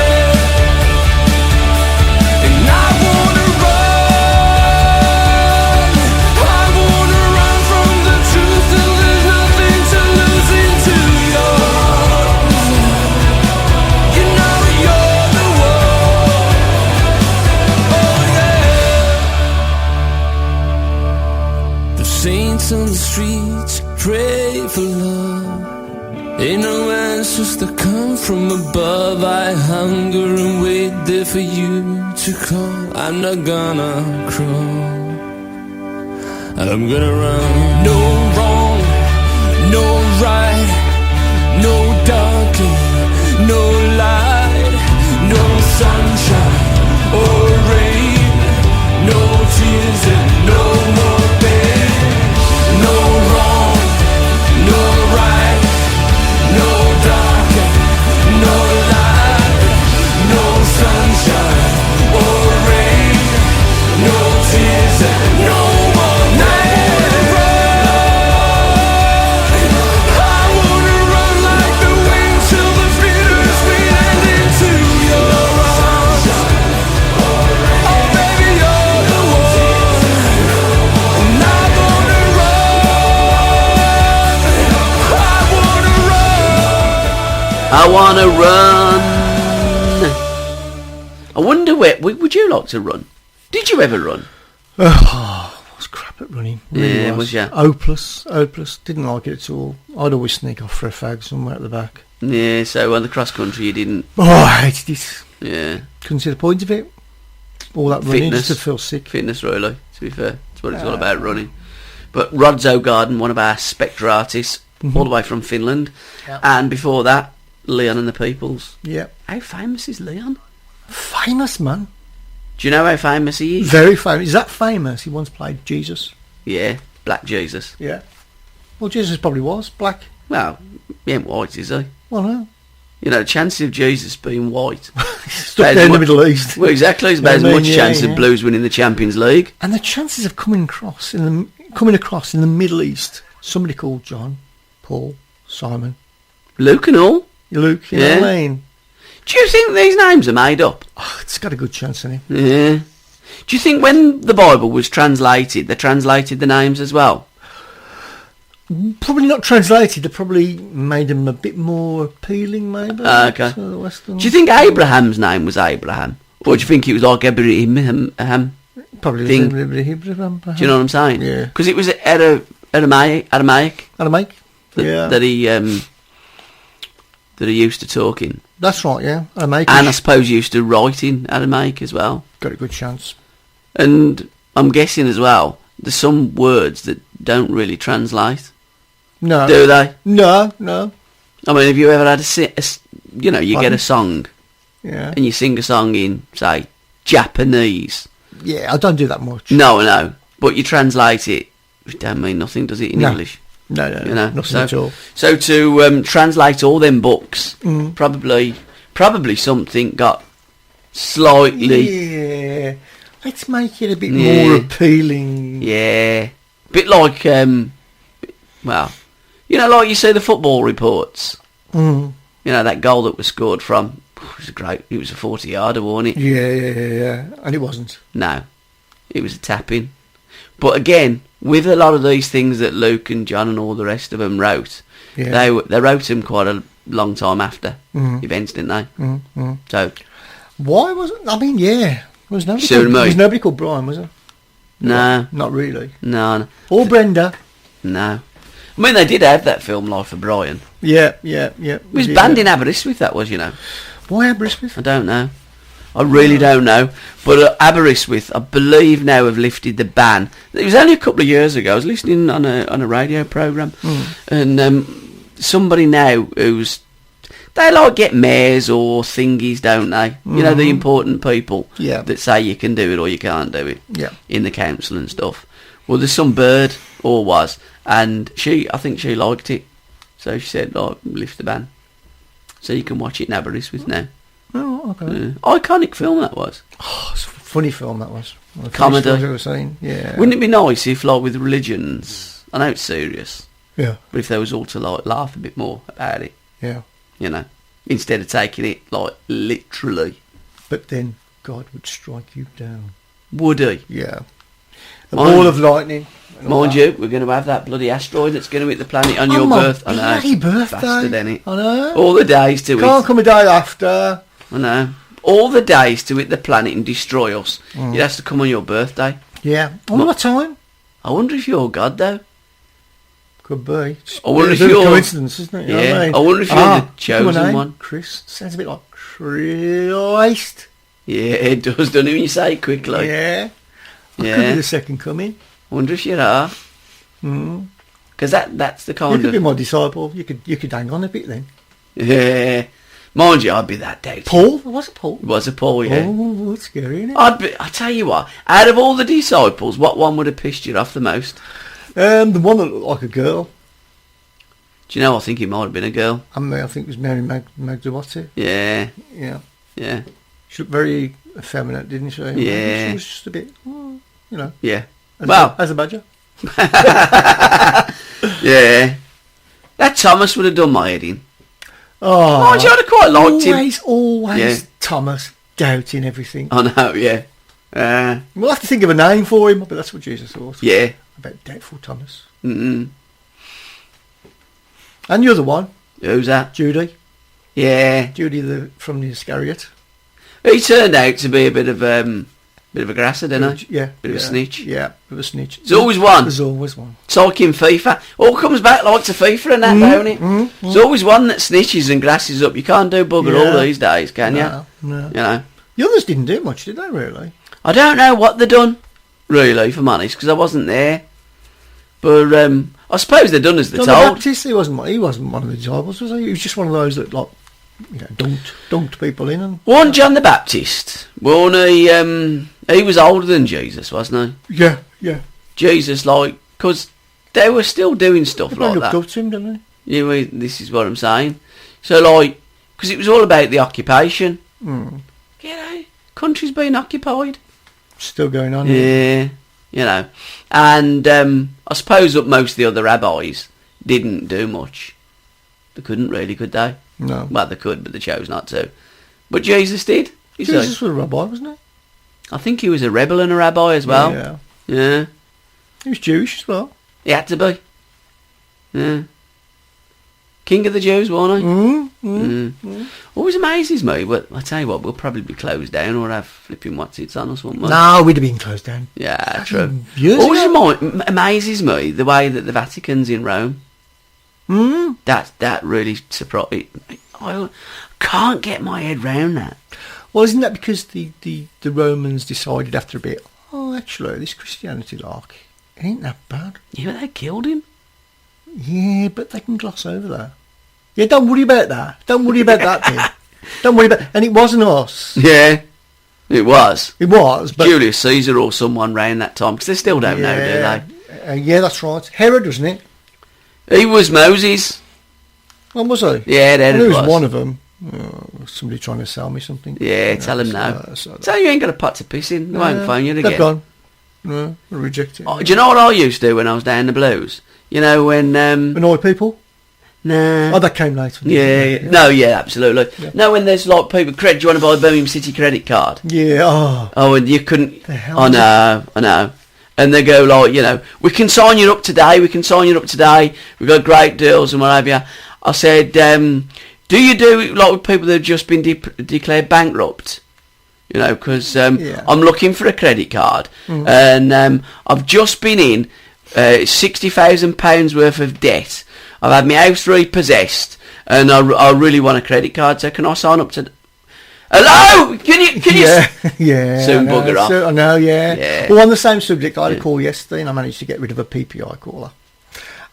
And I wanna run. I wanna run from the truth till there's nothing to lose into your arms. You know you're the one. Oh yeah. The saints on the streets pray for love. Ain't no answers that come from above. I hunger and wait there for you to call. I'm not gonna crawl, I'm gonna run. No wrong, no right, no darkness, no light, no sunshine or rain, no tears and no more pain. No wrong, no right, no darkness, no light, no sunshine or rain, no tears and no more night. I wanna run like the wind till the bitter spin into your arms. Oh baby, you're the one. And I wanna run. I wanna run. I wanna run. I wonder where would you like to run? Did you ever run? I was crap at running. Really Yeah, was ya? Hopeless. Didn't like it at all. I'd always sneak off for a fag somewhere at the back. Yeah, so on the cross country you didn't. Oh, I hated it. Yeah, Couldn't see the point of it. All that running Fitness. just to feel sick. fitness really. To be fair, that's what it's all about, running. But Rod Zogarden, one of our Spectre artists, all the way from Finland, and before that, Leon and the Peoples. Yeah. How famous is Leon? Famous, man. Do you know how famous he is? Very famous. Is that famous? He once played Jesus. Yeah, Black Jesus. Yeah. Well, Jesus probably was black. Well, he ain't white, is he? Well, no. You know, the chances of Jesus being white. Stuck there in the Middle East. Well, exactly. It's about as much chance of Blues winning the Champions League. And the chances of coming across in the Middle East, somebody called John, Paul, Simon, Luke and all. Luke, you know what I mean? Do you think these names are made up? Oh, it's got a good chance in it. Yeah. Do you think when the Bible was translated, they translated the names as well? Probably not translated. They probably made them a bit more appealing, maybe. Okay. To the Western. Do you think Abraham's name was Abraham? Or do you think it was like Abraham? Probably thing? Abraham. Do you know what I'm saying? Yeah. Because it was Aramaic. Aramaic? Yeah. That he used to talk in. That's right, yeah. Aramaic. And I suppose he used to write in Aramaic as well. Got a good chance. And I'm guessing as well, there's some words that don't really translate. No. Do they? No. I mean, have you ever had you get a song Yeah. and you sing a song in, say, Japanese? Yeah, I don't do that much. No. But you translate it, it don't mean nothing, does it, in English? No, You know, nothing at all. So to translate all them books, probably something got slightly... Yeah. Let's make it a bit more appealing. Yeah. Bit like, like you see the football reports. Mm. You know, that goal that was scored from, it was a 40-yarder, wasn't it? Yeah. And it wasn't. No. It was a tap-in. But again, with a lot of these things that Luke and John and all the rest of them wrote, they wrote them quite a long time after events, didn't they? Mm. So... Why wasn't... I mean, yeah. There was nobody called Brian, was there? No. Not really. No. Or Brenda. No. I mean, they did have that film, Life of Brian. Yeah. It was banned in Aberystwyth, that was, you know. Why Aberystwyth? I don't know. I really don't know. But Aberystwyth, I believe now have lifted the ban. It was only a couple of years ago. I was listening on a radio programme. And somebody now who's... They get mayors or thingies, don't they? You know, the important people that say you can do it or you can't do it in the council and stuff. Well, there's some bird, or was, and I think she liked it. So she said, lift the ban. So you can watch it in Aberystwyth now. Oh, okay. Iconic film that was. Oh, it's a funny film that was. Comedy. I've ever seen. Yeah. Wouldn't it be nice if, with religions, I know it's serious, but if they was all to laugh a bit more about it. Yeah. You know, instead of taking it literally. But then God would strike you down. Would he? Yeah. A ball of lightning. Mind you, we're going to have that bloody asteroid that's going to hit the planet on your birthday. Bloody birthday. Bastard, innit? I know. All the days to Can't come a day after. I know. All the days to hit the planet and destroy us. It has to come on your birthday. Yeah. All the time. I wonder if you're God, though. Could be. I wonder if you're... you're... coincidence, isn't it? You know what I mean? I wonder if you're the chosen one. Chris. Sounds a bit like Christ. Yeah, it does, doesn't it, when you say it quickly? Yeah. Could be the second coming. I wonder if you are. Because that's the kind of... You could be my disciple. You could hang on a bit then. Yeah. Mind you, I'd be that doubting. Paul? Was it Paul? It was a Paul, yeah. Oh, that's scary, isn't it? I tell you what, out of all the disciples, what one would have pissed you off the most? The one that looked like a girl. Do you know, I think it might have been a girl. I think it was Mary Magdalene. Yeah. Yeah. She looked very effeminate, didn't she? Yeah. She was just a bit, Yeah. As a badger. Yeah. That Thomas would have done my head in. Oh, I'd have quite liked him. Always Thomas doubting everything. I know, yeah. We'll have to think of a name for him, but that's what Jesus thought. Yeah. About doubtful Thomas. Mm-mm. And the other one. Who's that? Judy. Yeah. Judy from the Iscariot. He turned out to be a bit of a grasser, didn't he? Yeah. Bit of a snitch. Yeah, bit of a snitch. There's always one. There's always one. It's like in FIFA. All comes back like to FIFA and that, don't it? There's always one that snitches and grasses up. You can't do bugger all these days, can you? No. You know. The others didn't do much, did they, really? I don't know what they've done, really, if I'm honest, because I wasn't there. But I suppose they've done as they're John told. the Baptist, he wasn't one of the disciples, was he? He was just one of those that, dunked people in. And One John the Baptist, he was older than Jesus, wasn't he? Yeah. Jesus, because they were still doing stuff like looked that. up to him, didn't they? Yeah, this is what I'm saying. So, because it was all about the occupation. Country's been occupied. Still going on. Yeah, you know. And I suppose that most of the other rabbis didn't do much. They couldn't really, could they? No. Well, they could, but they chose not to. But Jesus did. Jesus was a rabbi, wasn't he? I think he was a rebel and a rabbi as well. Yeah. He was Jewish as well. He had to be. Yeah. King of the Jews, wasn't he? Always amazes me, but I tell you what, we'll probably be closed down or have flipping what's-its on or something. No, we'd have been closed down. Yeah, true. Always amazes me the way that the Vatican's in Rome. That really surprised me. I can't get my head round that. Well, isn't that because the Romans decided after a bit, actually, this Christianity it ain't that bad. Yeah, but they killed him. Yeah, but they can gloss over that. Yeah, don't worry about that. Don't worry about that bit. Don't worry about... And it wasn't us. Yeah, it was. It was, but... Julius Caesar or someone round that time, because they still don't know, do they? Yeah, that's right. Herod, wasn't it? He was Moses. When was he? Yeah, there it was. Was one of them. Somebody trying to sell me something. Yeah, tell him no. So you ain't got a pot to piss in. They won't phone you again. They've gone. No, I reject it. Oh, do you know what I used to do when I was down the blues? You know, when... Annoy people? Nah. Oh, that came later. Yeah. No, yeah, absolutely. Yeah. No, when there's like people... do you want to buy a Birmingham City credit card? Yeah, Oh, and you couldn't... The hell I know. And they go like, you know, we can sign you up today, we've got great deals and what have you. I said, do you do it like with people that have just been declared bankrupt? You know, because I'm looking for a credit card and I've just been in £60,000 worth of debt. I've had my house repossessed and I really want a credit card, so can I sign up to... Hello? Can you... Yeah. Soon bugger off. I know, yeah. Well, on the same subject, I had a call yesterday and I managed to get rid of a PPI caller.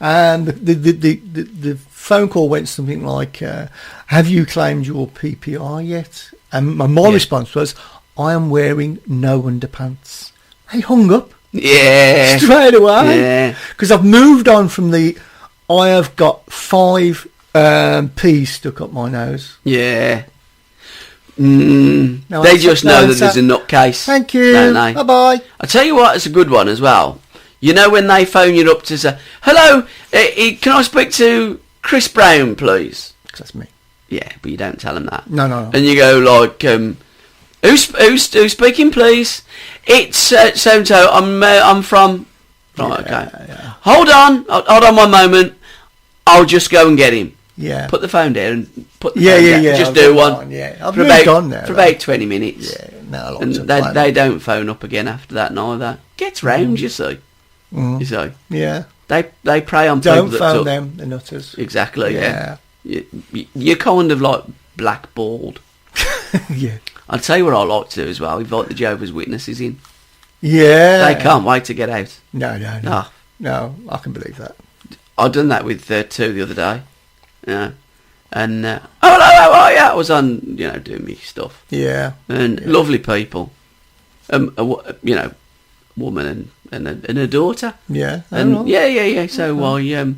And the phone call went something like, have you claimed your PPI yet? And my response was, I am wearing no underpants. They hung up. Yeah. Straight away. Yeah. Because I've moved on from I have got 5 P's stuck up my nose. Yeah. They just know that there's a nutcase. Thank you. Don't they? Bye-bye. I tell you what, it's a good one as well. You know when they phone you up to say, hello, can I speak to Chris Brown, please? That's me. Yeah, but you don't tell them that. No. And you go like, who's speaking, please? It's so-and-so. I'm from... Right, okay. Yeah. Hold on 1 moment. I'll just go and get him. Yeah. Put the phone down and put the phone down. Just I've do one. I've moved on now. For about 20 minutes. Yeah, no, and they don't phone up again after that neither. Gets round, you see. You see. Yeah. They prey on people that... Don't phone them, the nutters. Exactly, yeah. You're kind of like blackballed. Yeah. I'll tell you what I like to do as well. Invite the Jehovah's Witnesses in. Yeah. They can't wait to get out. No. Oh. No, I can believe that. I've done that with 2 the other day. Yeah. And, hello, how are you? I was on, doing me stuff. Yeah. And lovely people. Woman and a daughter. Yeah. And yeah. So it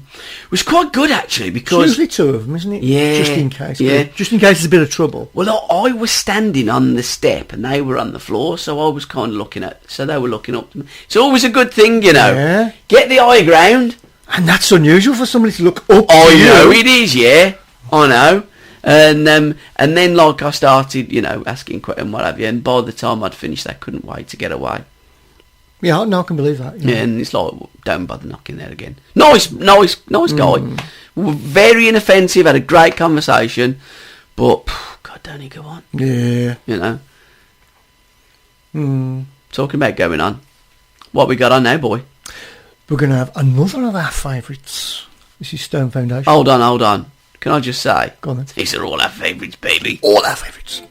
was quite good actually because it's usually 2 of them, isn't it? Yeah. Just in case. Yeah. Just in case there's a bit of trouble. Well, I was standing on the step and they were on the floor, so I was kind of looking at. So they were looking up to me. It's always a good thing, Yeah. Get the high ground. And that's unusual for somebody to look up. I know it is. Yeah, I know. And then like I started, asking questions and what have you. And by the time I'd finished, they couldn't wait to get away. Yeah, no, I can believe that. Yeah, and it's like, don't bother knocking there again. Nice guy. Very inoffensive, had a great conversation, but, God, don't he go on? Yeah. Talking about going on. What we got on now, boy? We're going to have another of our favourites. This is Stone Foundation. Hold on. Can I just say? Go on then. These are all our favourites, baby. All our favourites.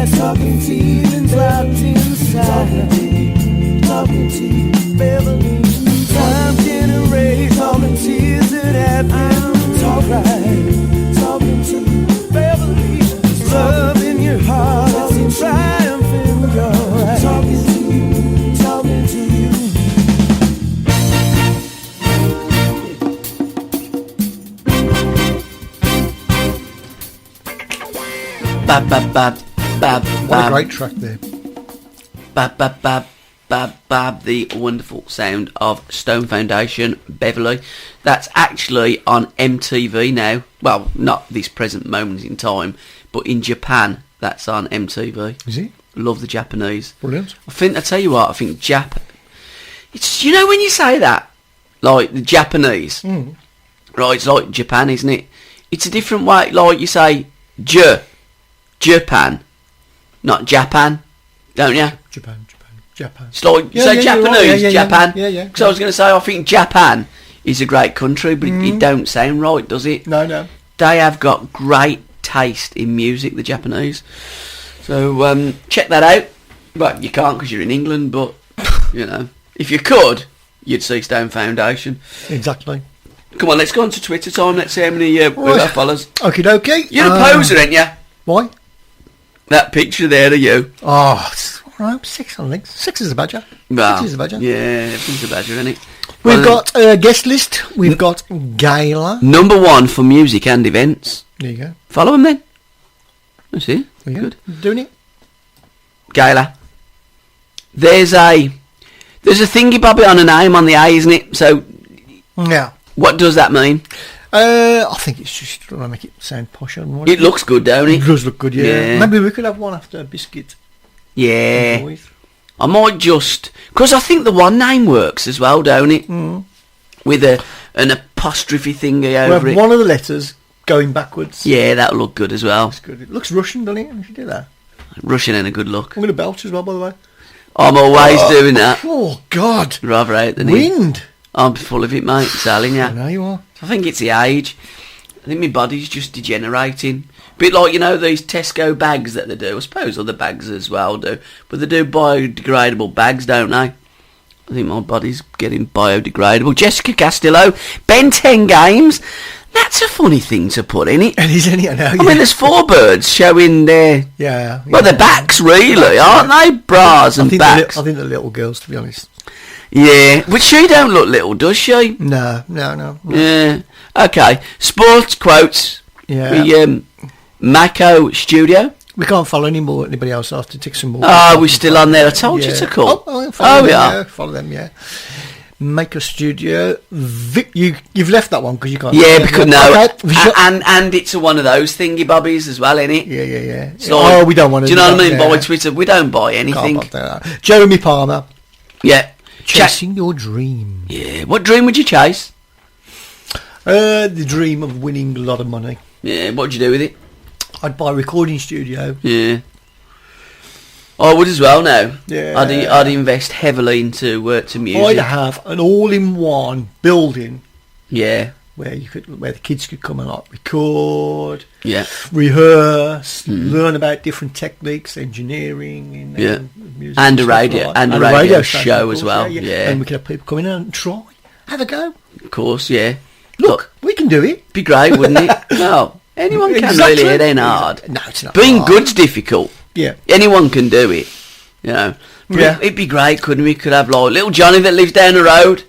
eyes, talking teeth and trapped inside. Talking to you, Beverly. Time can erase all the tears that happened. It's alright. Talking to you, Beverly. Love in your heart, it's a triumph in your eyes. Talking to you, talking to you. Bab, bab, bab, bab, What a bab. great track there. Bab, bab, bab, bab, bab. The wonderful sound of Stone Foundation, Beverly. That's actually on MTV now. Well, not this present moment in time, but in Japan, that's on MTV. Is it? Love the Japanese. Brilliant. I tell you what, I think it's, you know, when you say that, like the Japanese, right, it's like Japan, isn't it? It's a different way, like you say, Japan, not Japan, don't you? Japan. It's like, you Yeah, say yeah, Japanese, you're right. Yeah, Japan. yeah. Because I was going to say, I think Japan is a great country, but it don't sound right, does it? No. They have got great taste in music, the Japanese. So check that out. Well, you can't because you're in England, but, you know, if you could, you'd see Stone Foundation. Exactly. Come on, let's go on to Twitter time. Let's see how many followers. Okie dokie. You're a poser, ain't you? Why? That picture there of you. Oh, it's all right. 6, I think. 6 is a badger. Well, 6 is a badger. yeah, everything's a badger, isn't it? We've got a guest list. We've got Gala. number 1 for music and events. There you go. Follow him then. That's it. There you Good. go. Doing it. Gala. There's a thingy bobby on a name on the A, isn't it? So Yeah. what does that mean? I think it's just trying to make it sound posh and what. It looks good, don't It it? does look good, yeah. Yeah. Maybe we could have one after Biscuit Yeah. Boys. I might just... Because I think the one name works as well, don't it? With an apostrophe thingy We over have it. one of the letters going backwards. Yeah, that'll look good as well. That's good. It looks Russian, doesn't it? We should do that. Russian and a good look. I'm going to belch as well, by the way. I'm always doing that. Oh, God. Rather out than in. Wind. I'm full of it, mate. Telling I you. know you are. I think it's the age. I think my body's just degenerating. Bit like, you know, these Tesco bags that they do. I suppose other bags as well do. But they do biodegradable bags, don't they? I think my body's getting biodegradable. Jessica Castillo, Ben 10 Games. That's a funny thing to put in it. It is, isn't it? I know. I mean, there's 4 birds showing their... Yeah. Well, their backs, really, aren't they? Bras and backs. I think the little girls, to be honest. Yeah. But she don't look little, does she? No. Yeah. Okay. Sports quotes. Yeah. Mako Studio. We can't follow anybody else after tick some more. Oh, we're still on there. I told you to call. Follow we them, are. yeah, follow them, yeah. Make a studio. You've left that one because you can't. Yeah, because no, Okay. and it's one of those thingy bobbies as well, innit? Yeah. So, we don't want to. Do you know what I mean? Yeah. By Twitter, we don't buy anything. Can't bother that. Jeremy Palmer, Yeah. chasing your dream. Yeah. What dream would you chase? The dream of winning a lot of money. Yeah. What'd you do with it? I'd buy a recording studio. Yeah. I would as well now. Yeah. I'd invest heavily into music. I'd have an all-in-one building Yeah. where the kids could come and like record, Yeah. rehearse, learn about different techniques, engineering, music And a stuff radio- like that. and a radio station, show of as course, well, yeah. And we could have people come in and try, have a go. Of course. Yeah. Look, we can do it. Be great, wouldn't it? Well, anyone can Exactly. really. It ain't hard. No, it's not Being hard. good's difficult. Yeah. Anyone can do it. You know. But Yeah. It'd be great, couldn't we? Could have like little Johnny that lives down the road.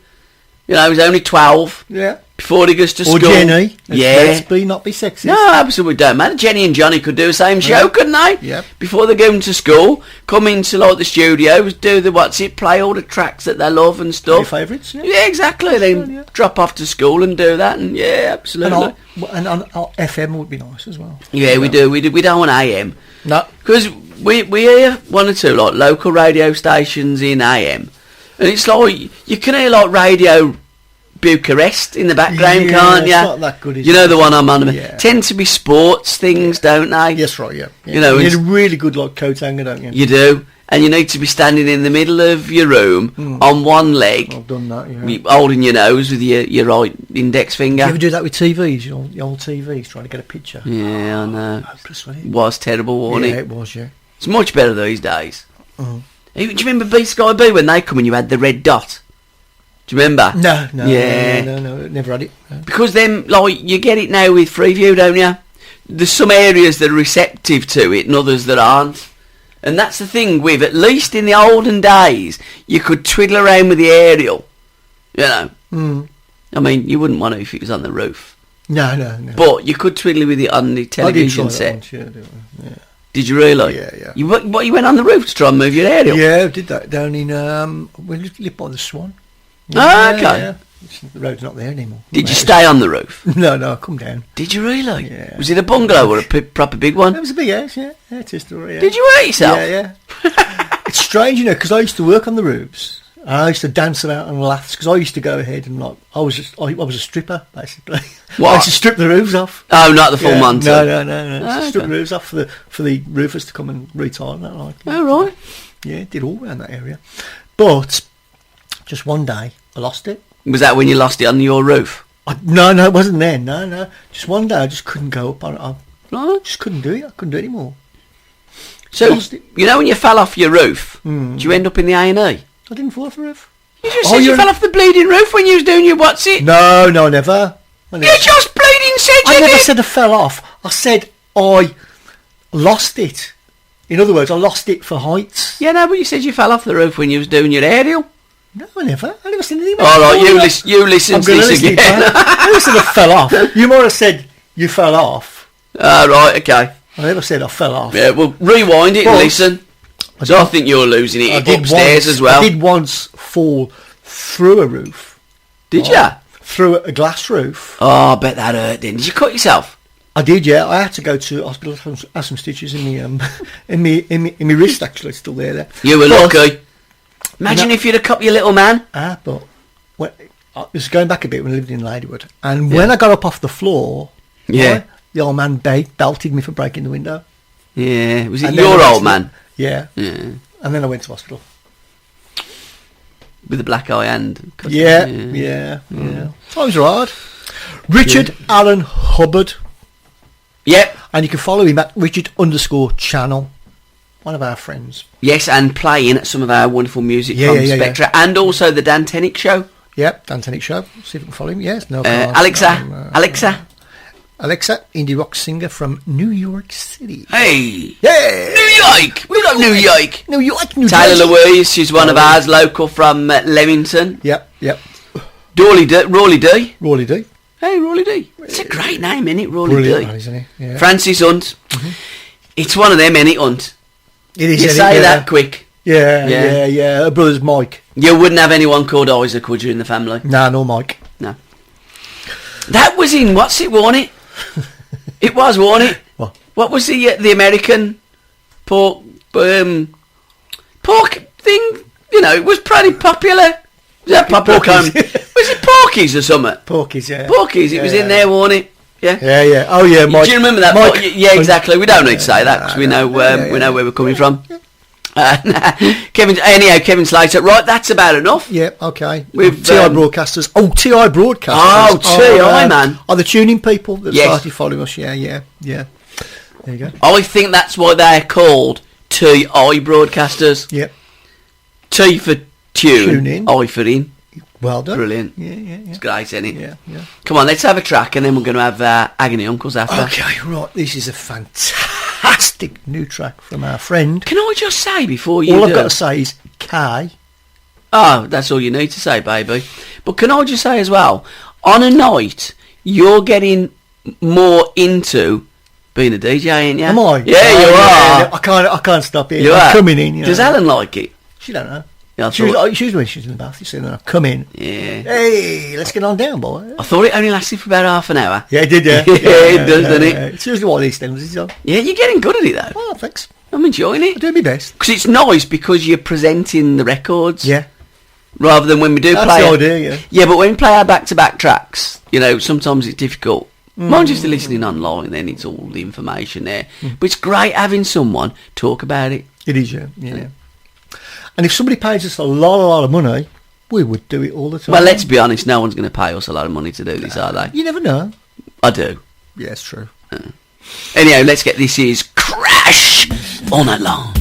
You know, he's only 12. Yeah. Before he goes to Or school. Jenny. Yeah. Let's not be sexist. No, absolutely don't matter. Jenny and Johnny could do the same show, Yeah. couldn't they? Yep. Before they go into school, come into like the studio, do the play all the tracks that they love and Your stuff. favourites. Yeah. Yeah, exactly. Then Yeah. drop off to school and do that, and yeah, absolutely. And our FM would be nice as well. Yeah, we do. We don't want AM No. because we hear one or two like local radio stations in AM, and it's like you can hear like Radio Bucharest in the background, Yeah, can't it's you? not that good, is You know it? the one I'm on about. Yeah. Tend to be sports things, don't they? Yes, right, yeah. You know, you need it's- a really good like coat hanger, don't you? You do, and you need to be standing in the middle of your room on one leg, I've done that, yeah. holding your nose with your right index finger. You ever do that with TVs, your old TVs, trying to get a picture? Yeah, I know. Hopeless, wasn't It was terrible, wasn't yeah, it? it was, yeah. It's much better these days. Mm. Do you remember Biscuit Boys when they come and you had the red dot? Do you remember? No, never had it. No. Because then, like, you get it now with Freeview, don't you? There's some areas that are receptive to it and others that aren't. And that's the thing with, at least in the olden days, you could twiddle around with the aerial. You know? Mm. I mean, you wouldn't want to if it was on the roof. No. But you could twiddle with it on the television set. Once, yeah. Did you really? Yeah. You went on the roof to try and move your aerial? Yeah, I did that down in, we lived by the Swan. Okay. Yeah. The road's not there anymore. Did you stay on the roof? No, I come down. Did you really? Yeah. Was it a bungalow or a proper big one? It was a big house, yeah. Yeah, it is still, yeah. Did you hurt yourself? Yeah. It's strange, you know, because I used to work on the roofs. And I used to dance about on laths because I used to go ahead and like I was a stripper basically. What? I used to strip the roofs off. Oh, not the full Monty. No. Oh, Strip the roofs off for the roofers to come and retile and that like. Oh right. Yeah, did all around that area. But just one day I lost it. Was that when you lost it on your roof? No, it wasn't then. No. Just one day I just couldn't go up on it. I Right. just couldn't do it. I couldn't do it anymore. So you know when you fell off your roof, did you end up in the A&E? I didn't fall off the roof. You just said you fell off the bleeding roof when you was doing your what's it? No, never. You just bleeding said I you never did. said I fell off. I said I lost it. In other words, I lost it for heights. Yeah, no, but you said you fell off the roof when you was doing your aerial. No, I never said anything about All right, that. you listen to this again. I never said I fell off. You might have said you fell off. Right, okay. I never said I fell off. Yeah, well, rewind it and listen. So I think you're losing it upstairs as well. I did once fall through a roof. Did you? Through a glass roof. Oh, I bet that hurt then. Did you cut yourself? I did, yeah. I had to go to hospital to have some stitches in me in my wrist. Actually, it's still there. You were lucky. Imagine if you'd have cut your little man. But this is going back a bit when I lived in Ladywood, and when I got up off the floor, the old man belted me for breaking the window. Yeah, was it your old man? Yeah. And then I went to hospital with a black eye and yeah. Times are hard. Richard Allen Hubbard. Yep. And you can follow him at Richard_channel. One of our friends. Yes, and playing some of our wonderful music from Spectra, and also the Dan Tenick Show. Yep, Dan Tenick Show. See if we can follow him. Yes, no. Alexa, indie rock singer from New York City. Hey! Yeah! New York! We love New York! New York, New Taylor Jersey. Louise, she's one of ours, local from Leamington. Yep. Rawley D. Rawley D. Hey, Rawley D. It's a great name, isn't it, Rawley Brilliant, D? isn't it? Yeah. Francis Hunt. Mm-hmm. It's one of them, innit, Hunt? It is. You say that quick. Yeah. Her brother's Mike. You wouldn't have anyone called Isaac, would you, in the family? No, no Mike. No. That was in, what's it, wasn't it? It was, wasn't it? What was the American pork thing? You know, it was pretty popular. Was that pork? Was it Porky's or something? Porky's, yeah. Porky's, it was in there, wasn't it? Yeah. Yeah. Oh, yeah, Mike. Do you remember that? Mike, yeah, exactly. We don't need to say that because we know we know where we're coming from. Kevin Slater. Right, that's about enough. Yeah, okay. With TI Broadcasters. Oh, TI Broadcasters. TI, man. Are the tuning people that started following us? Yeah. There you go. I think that's why they're called TI Broadcasters. Yep. T for tune in. I for in. Well done. Brilliant. Yeah. It's great, isn't it? Yeah. Come on, let's have a track and then we're going to have Agony Uncles after. Okay, right. This is a fantastic new track from our friend. Can I just say before you All I've got to say is K. Oh, that's all you need to say, baby. But can I just say as well, on a night, you're getting more into being a DJ, ain't you? Am I? Yeah, you are. I can't stop it. You I'm are. coming in. Does Alan like it? She don't know. Yeah, she was when she was in the bath. You see, then I come in. Yeah. Hey, let's get on down, boy. I thought it only lasted for about half an hour. Yeah, it did, yeah. It does, doesn't it? It's usually what these things is on. Yeah, you're getting good at it, though. Oh, thanks. I'm enjoying it. I'm doing my best. Because it's nice because you're presenting the records. Yeah. Rather than when we do That's play... the idea, yeah. Yeah, but when we play our back-to-back tracks, you know, sometimes it's difficult. Mind you, if they're listening online, then it's all the information there. But it's great having someone talk about it. It is, yeah. And if somebody pays us a lot of money, we would do it all the time. Well, let's be honest, no one's going to pay us a lot of money to do this, are they? You never know. I do. Yeah, it's true. Anyhow, let's get this is Crash all night long.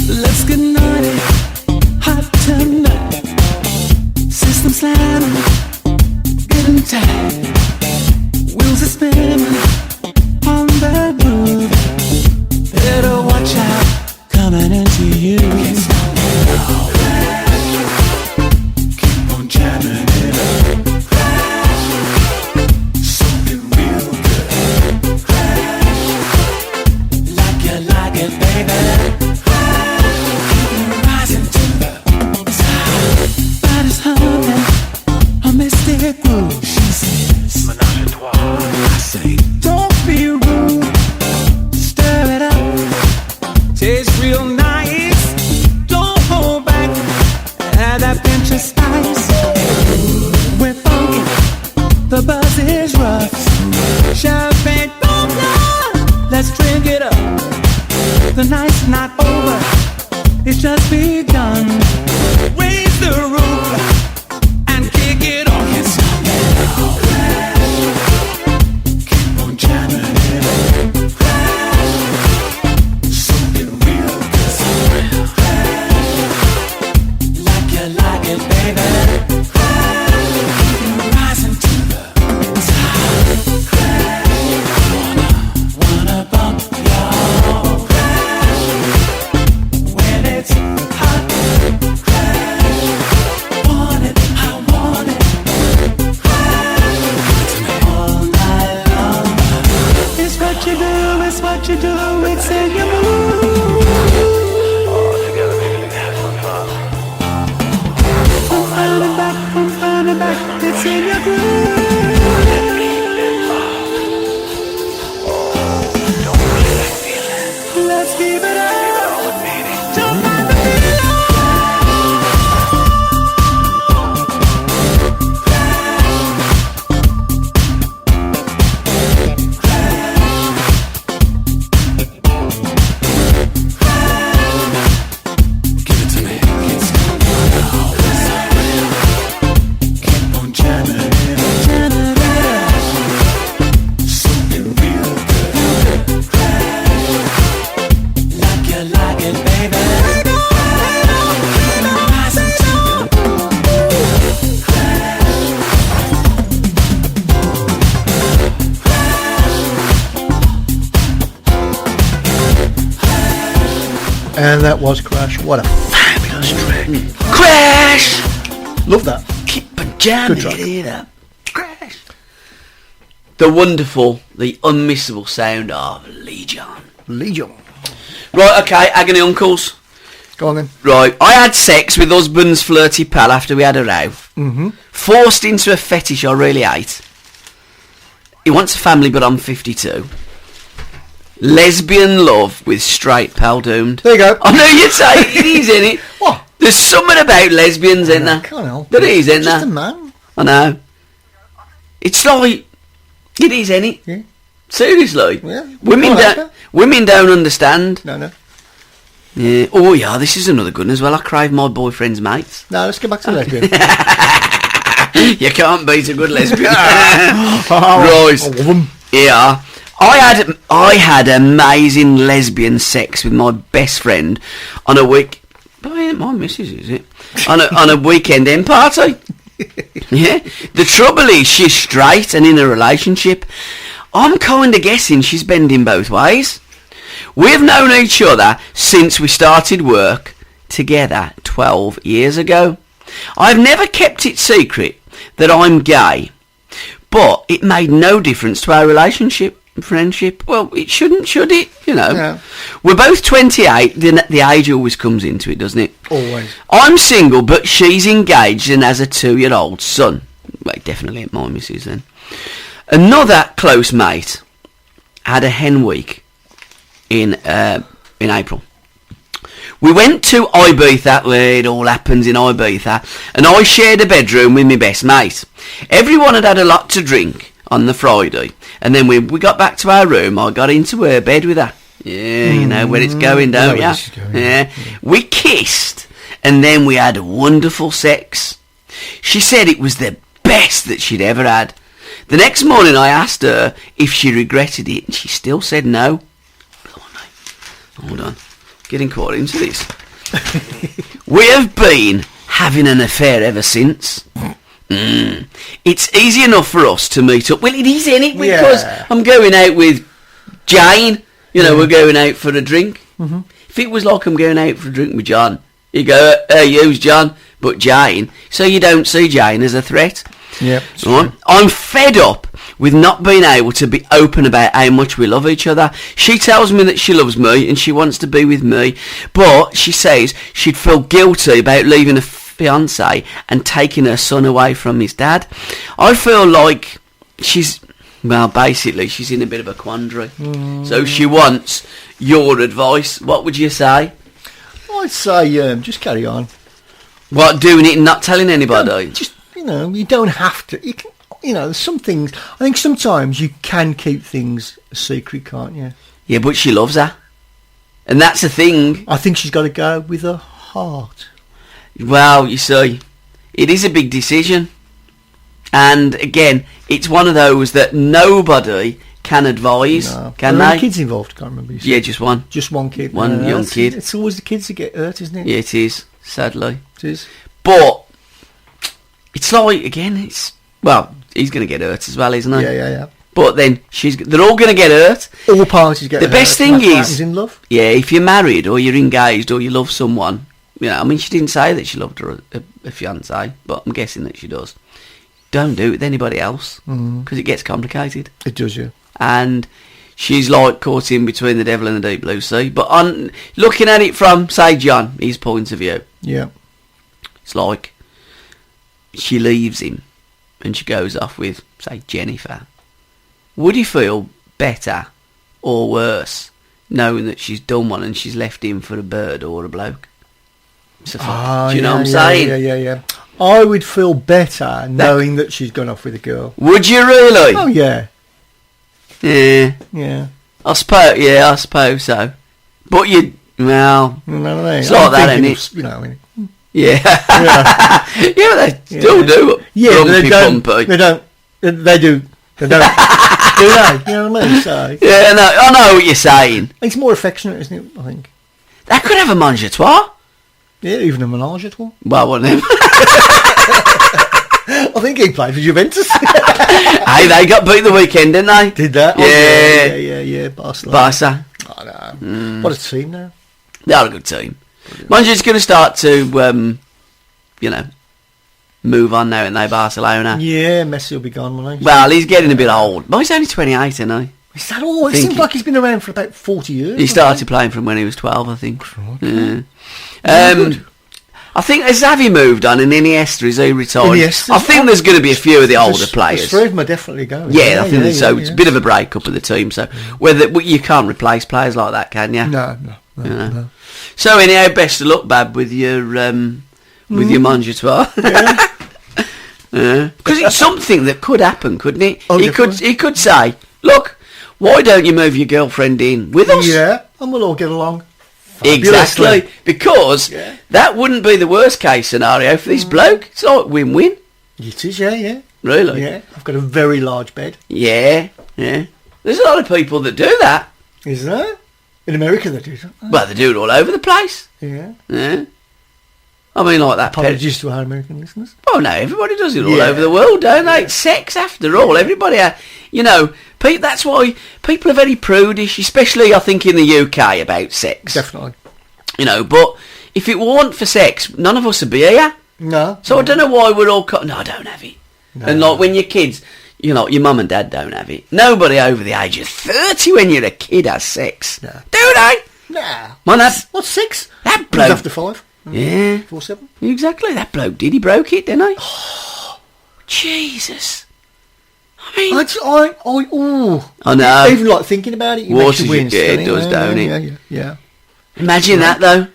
Let's get naughty, hot tonight. System slamming, getting tight. Wheels are spinning on the groove. Better watch out, coming into you. Can't stop it now. Keep on jamming it up. Something real good. Like it, baby. She says, Menage a trois. I say, don't be rude, stir it up, tastes real nice, don't hold back, add that pinch of spice. We're funky, the buzz is rough, champagne don't lie, let's drink it up. The night's not over, it's just begun. Raise the roof and kick it on. Can't stop it now. Keep on jamming it up. Something real good. Like it, baby. Rising to the top. Wanna bump y'all when it's hot. Want it, I want it. All night long. It's what you do, it's what you do, it's in your mood. All together, baby, have some fun. I'm finding back, it's in your groove. Don't lose that feeling. Let's keep it up. All with me. Don't mind the feeling. Give it to me. Keep on jamming it up. Something real good. Like it, baby. Rising to And that was Crash. What a fabulous track. Crash! Love that. Keep a jamming Good track. it up. Crash! The wonderful, the unmissable sound of Legion. Legion. Right, okay, Agony Uncles. Go on then. Right, I had sex with husband's flirty pal after we had a row. Mm-hmm. Forced into a fetish I really hate. He wants a family, but I'm 52. Lesbian love with straight pal doomed. There you go. I know you'd say it is, isn't it? What? There's something about lesbians, isn't there? Can't help There it. is, isn't Just there? a man. I know. It's like, it is, isn't it? Yeah. Seriously. Yeah. Women Can't help don't. it. Women don't understand. No. Yeah. Oh yeah, this is another good one as well. I crave my boyfriend's mates. No, let's get back to the lesbian. You can't beat a good lesbian. I Right. love 'em. Yeah. I had amazing lesbian sex with my best friend on a week. Oh, yeah, my missus, is it? On a weekend end party. Yeah. The trouble is, she's straight and in a relationship. I'm kind of guessing she's bending both ways. We've known each other since we started work together 12 years ago. I've never kept it secret that I'm gay, but it made no difference to our relationship, friendship. Well, it shouldn't, should it? You know. No. We're both 28. The age always comes into it, doesn't it? Always. I'm single, but she's engaged and has a 2-year-old son. Well, definitely ain't my missus then. Another close mate had a hen week in April. We went to Ibiza, where it all happens in Ibiza, and I shared a bedroom with my best mate. Everyone had a lot to drink on the Friday, and then we got back to our room. I got into her bed with her. Yeah, you know where it's going, don't I know where you? this is going, Yeah. We kissed, and then we had wonderful sex. She said it was the best that she'd ever had. The next morning I asked her if she regretted it, and she still said no. Blimey. Hold on. Getting quite into this. We have been having an affair ever since. It's easy enough for us to meet up. Well, it is, isn't it? Because I'm going out with Jane. You know, we're going out for a drink. Mm-hmm. If it was like I'm going out for a drink with John, you go, hey, who's John? But Jane. So you don't see Jane as a threat. Yep. I'm fed up with not being able to be open about how much we love each other. She tells me that she loves me and she wants to be with me, but she says she'd feel guilty about leaving a fiance and taking her son away from his dad. I feel like basically she's in a bit of a quandary. So she wants your advice. What would you say? I'd say just carry on. What, doing it and not telling anybody? Just, you don't have to. You can, there's some things. I think sometimes you can keep things a secret, can't you? Yeah, but she loves her. And that's the thing. I think she's got to go with her heart. Well, you see, it is a big decision. And again, it's one of those that nobody can advise, can there they? Are kids involved? I can't remember. Yeah, just one. Just one kid. One young kid. It's always the kids that get hurt, isn't it? Yeah, it is, sadly. It is. But it's like, again, he's going to get hurt as well, isn't he? Yeah. But then they're all going to get hurt. All parties get hurt. The best thing is, in love. Yeah, if you're married or you're engaged or you love someone, she didn't say that she loved her a fiance, but I'm guessing that she does. Don't do it with anybody else because it gets complicated. It does, yeah. And she's like caught in between the devil and the deep blue sea. But on looking at it from, say, John, his point of view, yeah, it's like she leaves him and she goes off with, say, Jennifer. Would he feel better or worse knowing that she's done one and she's left him for a bird or a bloke? Do you know what I'm saying? Yeah. I would feel better knowing that she's gone off with a girl. Would you really? Oh, yeah. Yeah. I suppose so. But it's like that, isn't it? Yeah. Yeah, they still do. Yeah, they don't. They don't. They do. They don't. Do they? You know what I mean? So, yeah, no, I know what you're saying. It's more affectionate, isn't it? I think. That could have a menage a trois. Yeah, even a menage a trois. Well, one of them. I think he played for Juventus. Hey, they got beat the weekend, didn't they? Did that? Yeah. Barca. I know. What a team now. They're a good team. Mind you, it's going to start to, move on now, and they Barcelona. Yeah, Messi will be gone, won't he? Well, he's getting a bit old. But he's only 28, isn't he? Is that all? It seems like he's been around for about 40 years. He started playing from when he was 12, I think. Okay. I think Xavi moved on, and Iniesta is he retired. I think there's going to be a few of the older players. Three of them are definitely going. Yeah, I think so. It's a bit of a break-up of the team. So you can't replace players like that, can you? No. So anyhow, best of luck, Bab, with your menage a trois. Because it's something that could happen, couldn't it? Oh, he could say, look, why don't you move your girlfriend in with us? Yeah, and we'll all get along. Exactly, because that wouldn't be the worst case scenario for this bloke. It's like win-win. It is, yeah. Really? Yeah, I've got a very large bed. Yeah. There's a lot of people that do that. Is there? In America they do that. Well, they do it all over the place. Yeah. I mean, like that. Apologies to our American listeners. Oh, no, everybody does it all over the world, don't they? It's sex, after all. Everybody, that's why people are very prudish, especially, I think, in the UK about sex. Definitely. But if it weren't for sex, none of us would be here. No. So I don't know why we're all... No, I don't have it. No. And, like, when your kids... your mum and dad don't have it. Nobody over the age of 30 when you're a kid has sex. No. Do they? Nah. What's 6? That bloke... After 5. Yeah. 4, 7. Exactly. That bloke did. He broke it, didn't he? Oh, Jesus. I mean... I know. Even like thinking about it, Water's it does, don't it? Yeah. Imagine that, though.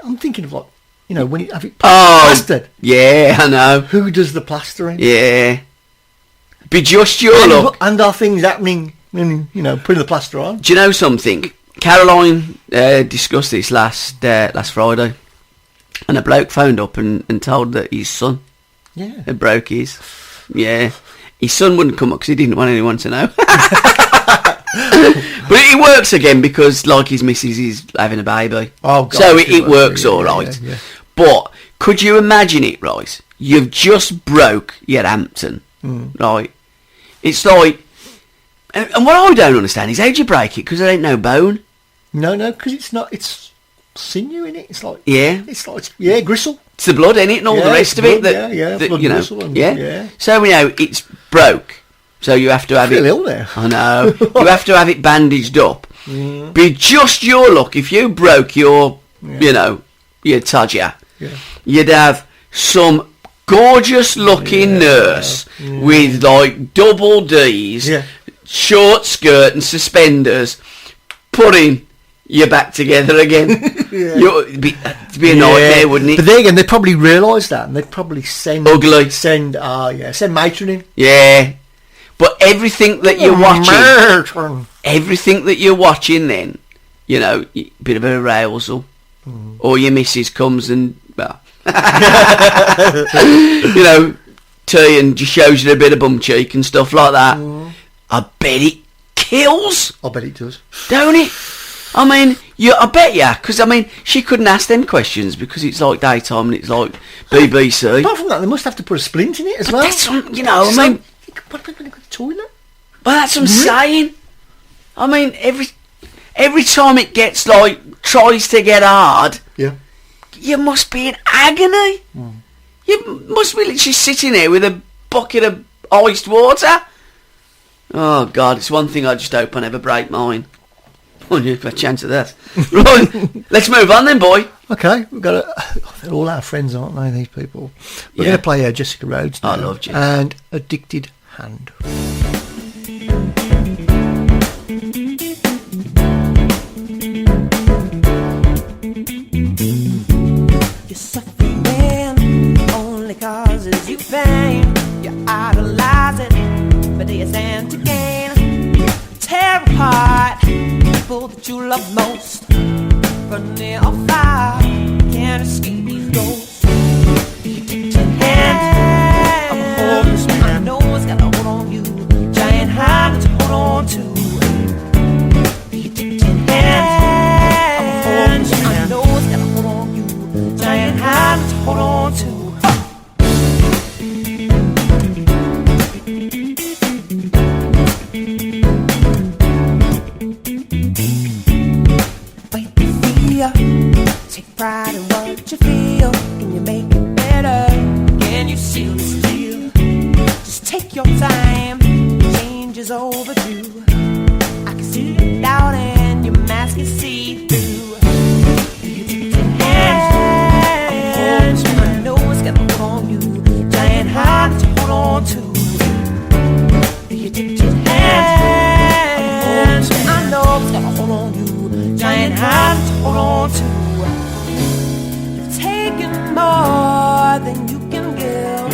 I'm thinking of, like, when you have it plastered. Yeah, I know. Who does the plastering? Yeah. Be just your luck. And are things happening when, putting the plaster on? Do you know something? Caroline discussed this last Friday, and a bloke phoned up and told that his son had broke his. Yeah, his son wouldn't come up because he didn't want anyone to know. But it works again because, like, his missus is having a baby. Oh, God, so it works all right. Yeah. But could you imagine it, right? You've just broke your Hampton, right? It's like, and what I don't understand is how'd you break it? Because there ain't no bone. No, because it's not. It's sinew in it. It's like gristle. It's the blood in it and all the rest of it. Blood, that blood, you know, gristle and, yeah. So you know it's broke. So you have to have I feel ill there. I know. You have to have it bandaged up. Be just your luck if you broke your, you know, your tadja. Yeah. You'd have some gorgeous looking nurse with like double D's, short skirt and suspenders, putting you back together again. It'd be a nightmare, wouldn't it? But then again, they'd probably realise that, and they'd probably send matron in. Yeah, but everything that you're watching, then, you know, bit of a arousal, or your missus comes and, well, you know, tea and just shows you a bit of bum cheek and stuff like that. I bet it kills. I bet it does. Don't it? I mean, I bet you, because I mean, she couldn't ask them questions because it's like daytime and it's like BBC. Apart from that, they must have to put a splint in it as well. That's you know, I mean, what are they going to go to the toilet? Well, that's what I'm saying. I mean, every time it gets like tries to get hard, you must be in agony. You must be literally sitting there with a bucket of iced water. Oh God, it's one thing I just hope I never break mine. Oh, you've got a chance of that. Right, let's move on then, boy. Okay, we've got they're all our friends, aren't they, these people? We're going to play Jessica Rhodes now. I love Jessica. And Addicted Hand. Your suffering only causes you pain. You idolize it, but do you stand to gain? Tear apart people that you love most. Burn near or fire, can't escape these ghosts. Addicted hand, I'm a hopeless man. I know it's got a hold on you. Giant hand to hold on to. The addicted hand, I'm a hopeless man. I know it's got a hold on you. Giant hand to hold on to. Take pride in what you feel. Can you make it better? Can you seal this deal? Just take your time. Change is overdue. I can see the doubt and your mask is see-through. Hands, I know it's got a hold on you. Giant hand to hold on to. The addicted hands, I know it's got a hold on you. Giant hand to hold on to. You've taken more than you can give.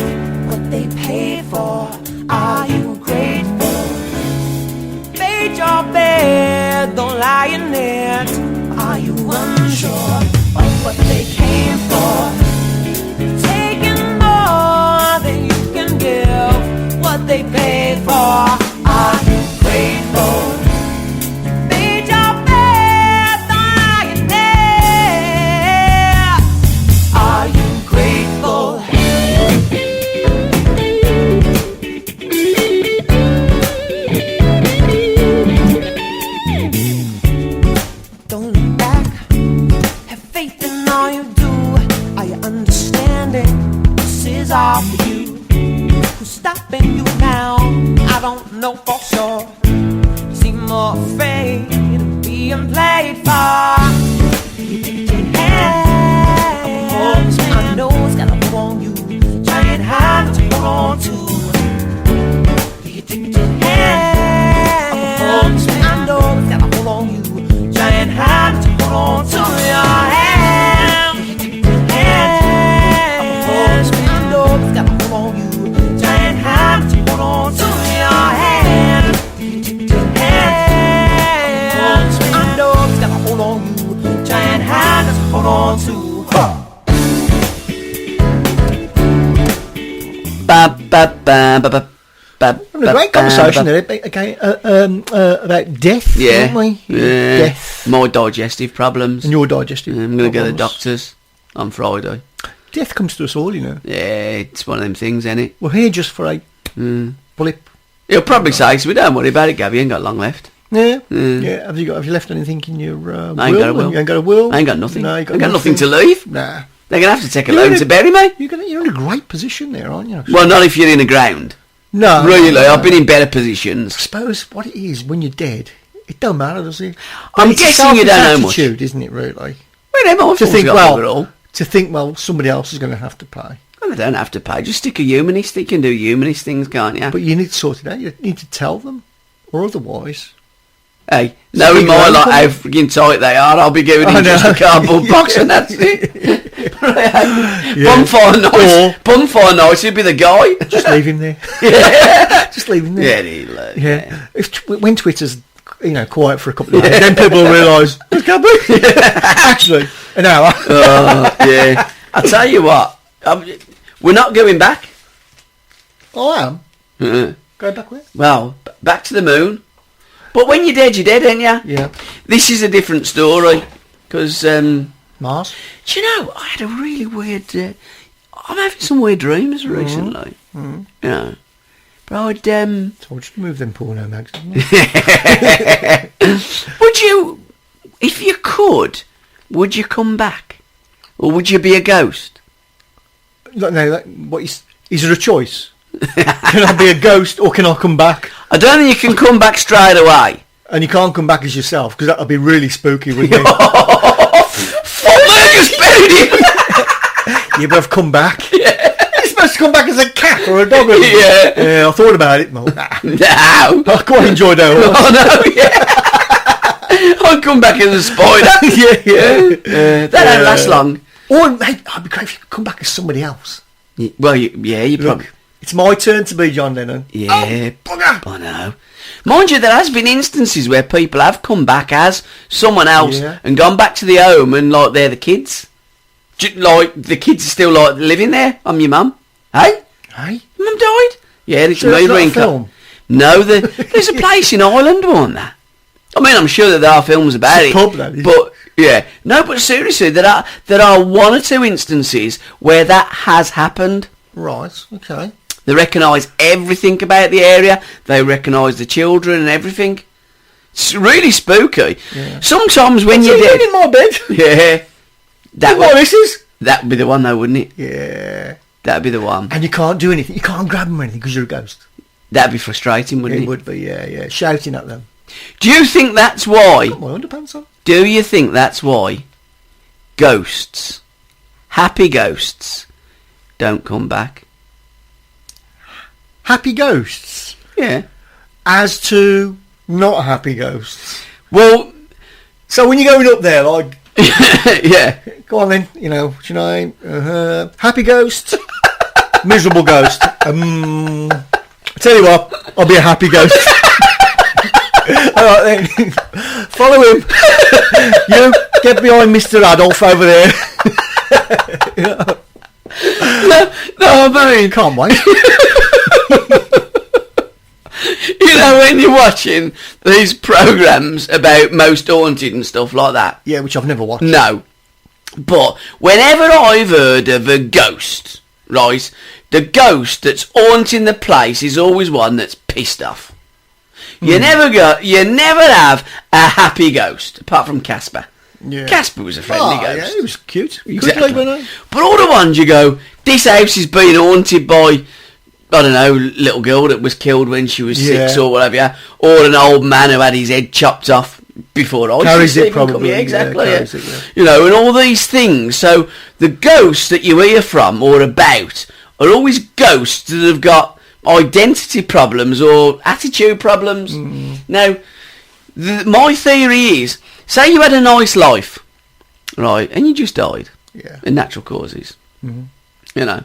What they paid for, are you grateful? Made your bed, don't lie in it. Are you unsure of what they came for? You've taken more than you can give. What they paid for, are you grateful? All for you. Who's stopping you now? I don't know for sure. You seem more afraid of being played for. You think you hands, I know it's got a hold on you. Giant hand to hold on to. You think you hands, I know it's got a hold on you. Giant hand to hold on to your hand. Got a hold on you. Giant hand to hold on to your hand. Hands, I know it's Having a great conversation there about death, Yeah. aren't we? Yeah. Death. My digestive problems. And your digestive I'm going to go to the problems. doctors on Friday. Death comes to us all, you know. Yeah, it's one of them things, ain't it? We're here just for a blip. He'll probably say, so we don't worry about it, Gabby, you ain't got long left. Yeah. Yeah. Have you left anything in your will? I ain't got a will. You ain't got a will? I ain't got nothing. No, I ain't got nothing to leave. Nah. They're going to have to take a You're loan in to bury me. You're in a great position there, aren't you? Well, not if you're in the ground. No. Really, no. I've been in better I positions. suppose what it is when you're dead, it don't matter, does it? I'm It's a guessing you don't know much. selfish attitude, isn't it? Really. Well, they're my To fault think, we got bugger all. somebody else is going to have to pay. Well, they don't have to pay. Just stick a humanist. You can do humanist things, can't you? But you need to sort it out. You need to tell them, or otherwise. Hey, knowing big my loan lot, how company. freaking tight they are, I'll be giving I him just know. a cardboard box and that's it. Bonfire nights, he'd be the guy. Just leave him there. Just leave him there. Yeah. When Twitter's quiet for a couple of days, then people will realise it's Gabby. Actually, an hour. Yeah. I tell you what, we're not going back. Oh, I am. Uh-uh. Go back where? Well, back to the moon. But when you're dead, ain't you? Yeah. This is a different story. Because, Mars. do you know, I had a really weird... I'm having some weird dreams recently. You know. But I'd... Told you to move them porno mags. Would you... If you could, would you come back? Or would you be a ghost? No, is there a choice? Can I be a ghost or can I come back? I don't think you can come back straight away. And you can't come back as yourself because that would be really spooky, wouldn't it? Fuck, I just buried him! You both come back. Yeah. You're supposed to come back as a cat or a dog. Yeah. I thought about it. Nah. No. I quite enjoyed that one. Oh, no, yeah. I'd come back as a spider. Yeah. That don't last long. Or, mate, I'd be great if you could come back as somebody else. Well, you probably... Look, it's my turn to be John Lennon. Yeah. Oh, bugger. I know. Mind you, there has been instances where people have come back as someone else and gone back to the home and, like, they're the kids. Like, the kids are still, like, living there. I'm your mum. Hey? Hey? Mum died? Yeah, it's So me it's not a ring film? No, there's a place in Ireland on that. I mean, I'm sure that there are films about It's a pub, that is. but yeah, no, but seriously, there are one or two instances where that has happened. Right, okay. They recognise everything about the area. They recognise the children and everything. It's really spooky. Yeah. Sometimes when you're dead, in my bed. yeah, That would be the one though, wouldn't it? Yeah. That'd be the one. And you can't do anything. You can't grab them or anything because you're a ghost. That'd be frustrating, wouldn't it? It would be, yeah. Shouting at them. Do you think that's why? Got my underpants on. Do you think that's why ghosts, happy ghosts, don't come back? Happy ghosts? Yeah. As to not happy ghosts? Well... So when you're going up there, like... yeah. Go on then, what's your name? Happy ghost? Miserable ghost? I tell you what, I'll be a happy ghost. Alright then, follow him. You get behind Mr. Adolf over there. No, I mean... Can't wait. You know, when you're watching these programmes about Most Haunted and stuff like that. Yeah, which I've never watched. No. But whenever I've heard of a ghost, right, the ghost that's haunting the place is always one that's pissed off. You never have a happy ghost, apart from Casper. Yeah. Casper was a friendly ghost. Yeah, he was cute. Exactly. Good, but all the ones you go, this house is being haunted by, I don't know, little girl that was killed when she was 6 or whatever, yeah? Or an old man who had his head chopped off before I carries it probably. Yeah, exactly. Yeah, carries it, yeah. You know, and all these things. So the ghosts that you hear from or about are always ghosts that have got identity problems or attitude problems. Now, my theory is, say you had a nice life, right, and you just died. Yeah. In natural causes. You know,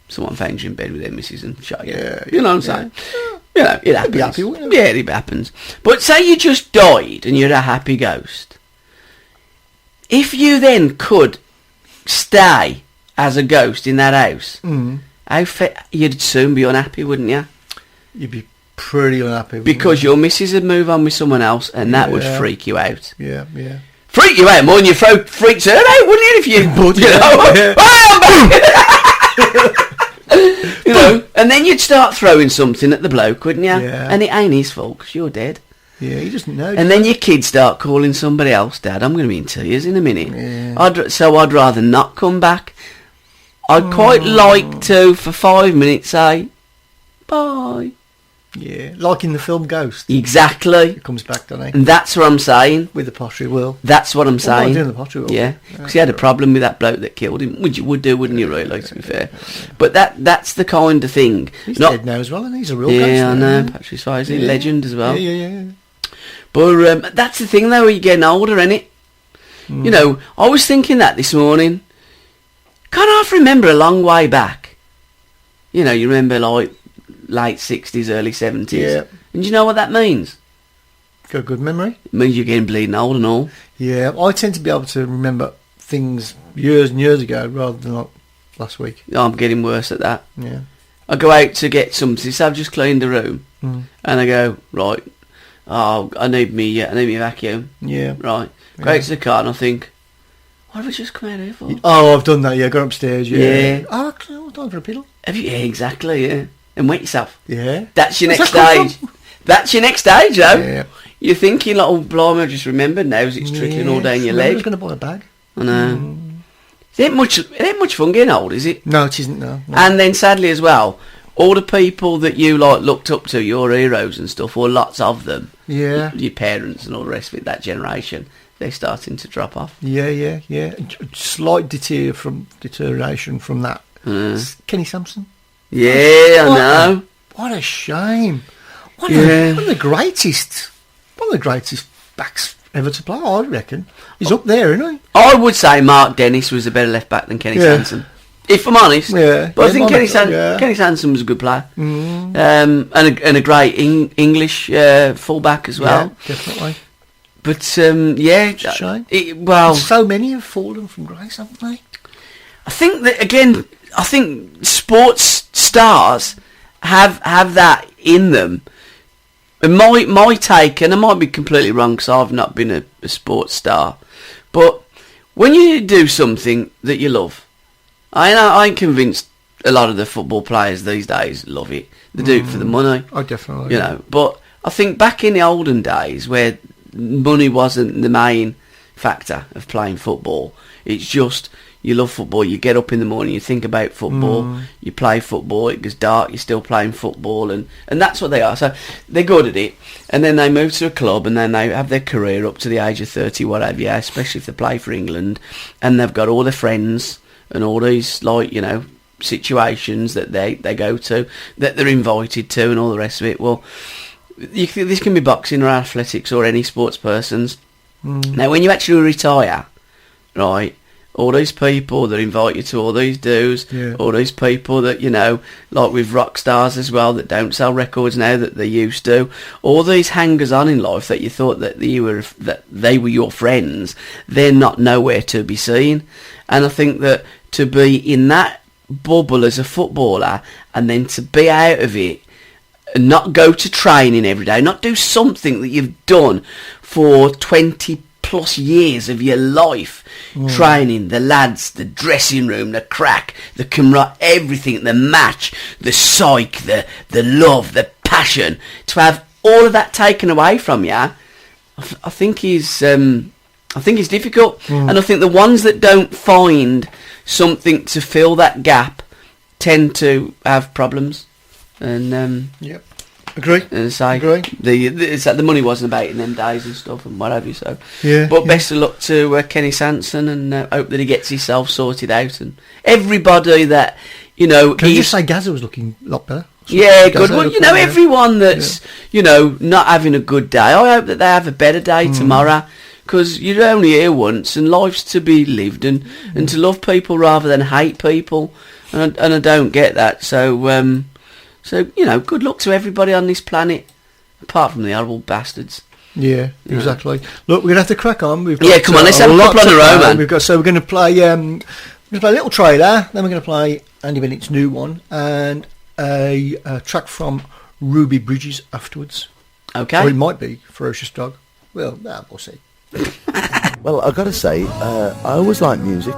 someone found you in bed with their missus and shot you. Yeah. You know what I'm saying? You know, it happens. Be happy, wouldn't you? Yeah, it happens. But say you just died and you're a happy ghost. If you then could stay as a ghost in that house, You'd soon be unhappy, wouldn't you? You'd be pretty unhappy. Because your missus would move on with someone else, and that would freak you out. Yeah. Freak you out more than you freaked her out, wouldn't it? If you, you know, and then you'd start throwing something at the bloke, wouldn't you? Yeah. And it ain't his fault because you're dead. Yeah, he doesn't know. And then your kids start calling somebody else Dad. I'm going to be in tears in a minute. Yeah. I'd rather not come back. I'd quite like to, for 5 minutes, say bye. Yeah, like in the film Ghost. Exactly. It comes back, doesn't it? And that's what I'm saying. With the pottery wheel. That's what I'm saying. Doing the pottery wheel. Yeah, because he had a problem with that bloke that killed him. Wouldn't you, wouldn't you, really, to be fair? But that's the kind of thing. He's dead now as well, and he's a real ghost. Yeah, I know. Patrick Swayze, legend as well. Yeah. But that's the thing, though, when you're getting older, innit? You know, I was thinking that this morning. Can't half remember a long way back. You know, you remember, like, late 60s, early 70s. Yeah. And do you know what that means? Got a good memory. It means you're getting bleeding old and all. Yeah, I tend to be able to remember things years and years ago rather than like last week. I'm getting worse at that. Yeah. I go out to get something, so I've just cleaned the room. And I go, right, I need me vacuum. Yeah. Right. Go out to the car and I think, what have I just come out here for? Oh, I've done that, yeah. Gone upstairs, yeah. Yeah. Oh, time for a piddle. Have you? Yeah, exactly, yeah. And wet yourself. Yeah. That's your next Where's that stage. That's your next stage, though. Yeah. You're thinking, like, oh, blimey, I just remembered now as it's trickling all down your I was leg. going to buy a bag. I know. It ain't much fun getting old, is it? No, it isn't, no. And then, sadly as well, all the people that you, like, looked up to, your heroes and stuff, or lots of them, Yeah. your parents and all the rest of it, that generation, they're starting to drop off. Yeah. Slight deterioration from that. Kenny Sampson. Yeah, I know. What a shame. One of the greatest backs ever to play, I reckon. He's up there, isn't he? I would say Mark Dennis was a better left back than Kenny Sansom, if I'm honest. Yeah. But I think Kenny Kenny Sansom was a good player, and a great English fullback as well. Yeah, definitely. But yeah, It's a shame. So many have fallen from grace, haven't they? I think that again. I think sports stars have that in them. And my take, and I might be completely wrong because I've not been a sports star, but when you do something that you love, I'm convinced a lot of the football players these days love it. They do it for the money. Oh, definitely. You know, but I think back in the olden days where money wasn't the main factor of playing football, it's just you love football, you get up in the morning, you think about football, you play football, it gets dark, you're still playing football, and that's what they are. So they're good at it, and then they move to a club, and then they have their career up to the age of 30, whatever, yeah, especially if they play for England, and they've got all their friends and all these, like, you know, situations that they go to, that they're invited to, and all the rest of it. Well, this can be boxing or athletics or any sports persons. Now, when you actually retire, right, all these people that invite you to all these dues, all these people that, you know, like with rock stars as well, that don't sell records now that they used to, all these hangers-on in life that you thought that they were your friends, they're not nowhere to be seen. And I think that to be in that bubble as a footballer and then to be out of it and not go to training every day, not do something that you've done for 20 plus years of your life, training, the lads, the dressing room, the crack, the camaraderie, everything, the match, the psych, the love, the passion, to have all of that taken away from you, I think is difficult. And I think the ones that don't find something to fill that gap tend to have problems. And agree. And say it's like the money wasn't about it in them days and stuff and whatever. So but best of luck to Kenny Sansom, and hope that he gets himself sorted out, and everybody that, you know. Can you just say Gaza was looking a lot better? Yeah, good. Well, you know, everyone that's you know not having a good day, I hope that they have a better day tomorrow, because you're only here once, and life's to be lived, and to love people rather than hate people, and I don't get that. So so, you know, good luck to everybody on this planet, apart from the horrible bastards. Yeah, exactly. Look, we're going to have to crack on. We've got, come on, let's have a couple on the row, man. We're going to play We're going to play a little trailer, then we're going to play Andy Bennett's new one, and a track from Ruby Bridges afterwards. Okay. Or it might be Ferocious Dog. Well, we'll see. Well, I've got to say, I always liked music,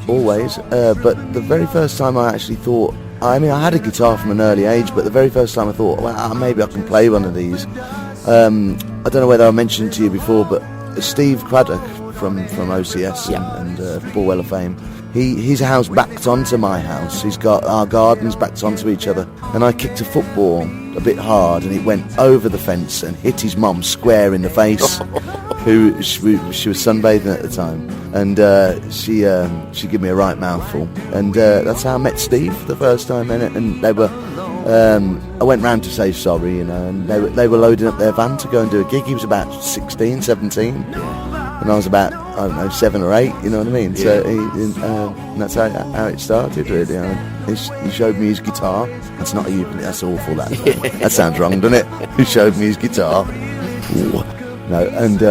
always, but the very first time I actually thought, I had a guitar from an early age, but the very first time I thought, well, maybe I can play one of these. I don't know whether I mentioned to you before, but Steve Craddock from OCS and Paul Weller fame, his house backed onto my house. He's got our gardens backed onto each other, and I kicked a football a bit hard, and it went over the fence and hit his mum square in the face. She was sunbathing at the time, and she gave me a right mouthful, and that's how I met Steve the first time. And they were, I went round to say sorry, and they were loading up their van to go and do a gig. He was about 16, 17, and I was about, I don't know, 7 or 8. You know what I mean? Yeah. So and that's how it started, really. He showed me his guitar. That's not a ukulele. That's awful. That sounds wrong, doesn't it? He showed me his guitar. No, and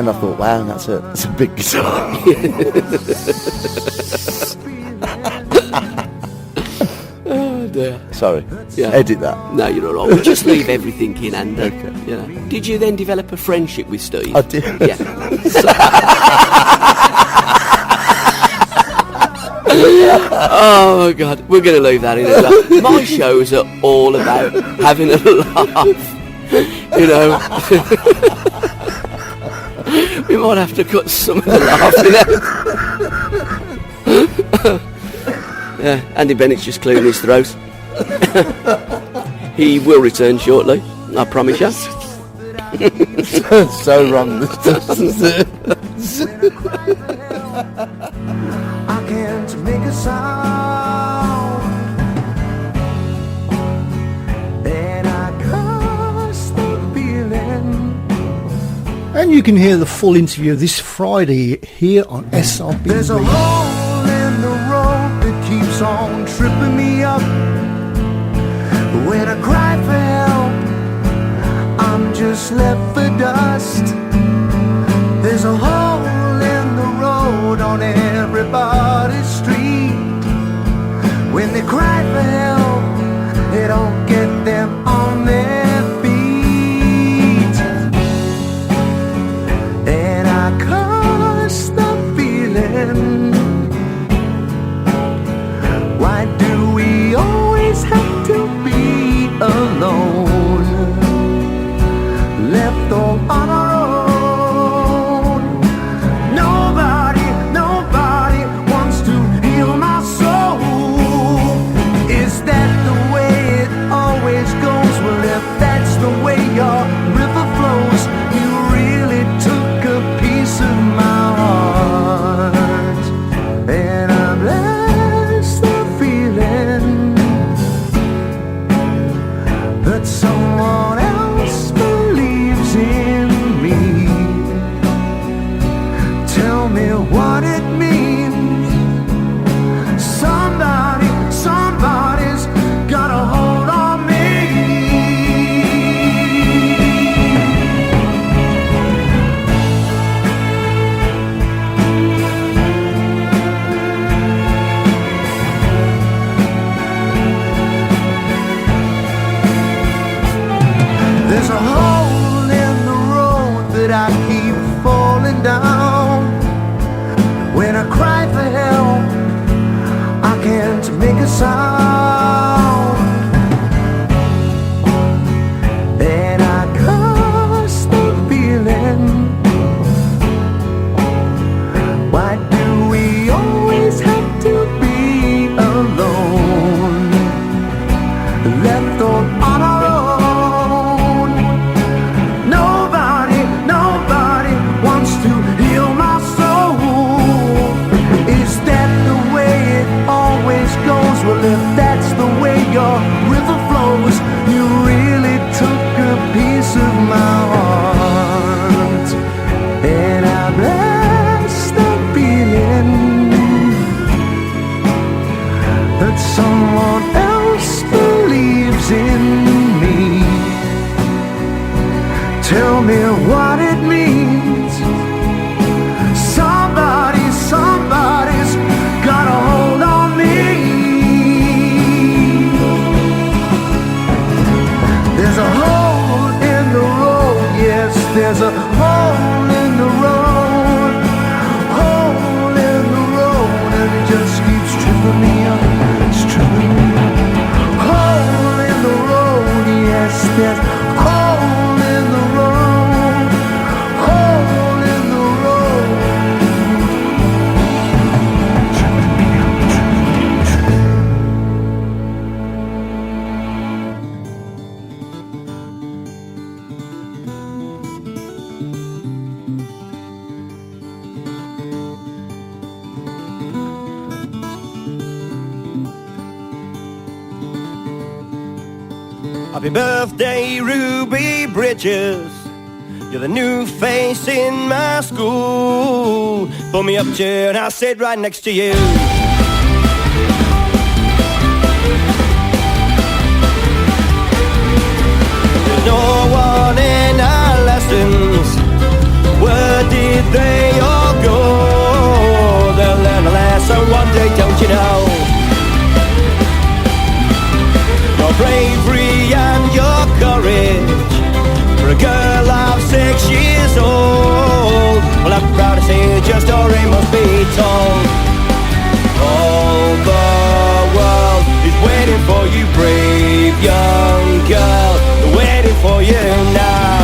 I thought, wow, that's a big guitar. Oh dear. Sorry. Yeah. Edit that. No, you're all right. We'll just leave everything in, Andy. Okay. You know. Did you then develop a friendship with Steve? I did. Yeah. Oh my God, we're going to leave that in as well. My shows are all about having a laugh. You know. We might have to cut some of the laughing out. Yeah, Andy Bennett's just clearing his throat. He will return shortly, I promise you. So wrong. I can't make a sound, and I can't stop feeling. And you can hear the full interview this Friday here on SRB There's a Radio. hole in the road that keeps on tripping me up. When I cry for help, I'm just left for dust. There's a hole in the road on everybody's street. When they cry for help, they don't get them on their feet. And I can't stop feeling. Why do we always have to be alone? Left all on our own. Nobody wants to heal my soul. Is that the way it always goes? Well, if that's the way your river flows, you really took a piece of my heart. And I'm less the feeling that someone else believes in me. Tell me what it means. Somebody's got a hold on me. There's a hole in the road that I keep falling down. When I cry for help, I can't make a sound. And I can't stop feeling. Why do we always have to be alone? Left all on our own. Nobody wants to heal my soul. Is that the way it always goes? Well, if that Happy birthday, Ruby Bridges. You're the new face in my school. Pull me up, chair, and I'll sit right next to you. There's no one in our lessons. Where did they all go? They'll learn a lesson one day, don't you know? Your bravery and your courage for a girl of 6 years old. Well, I'm proud to say your story must be told. All the world is waiting for you, brave young girl. They're waiting for you now.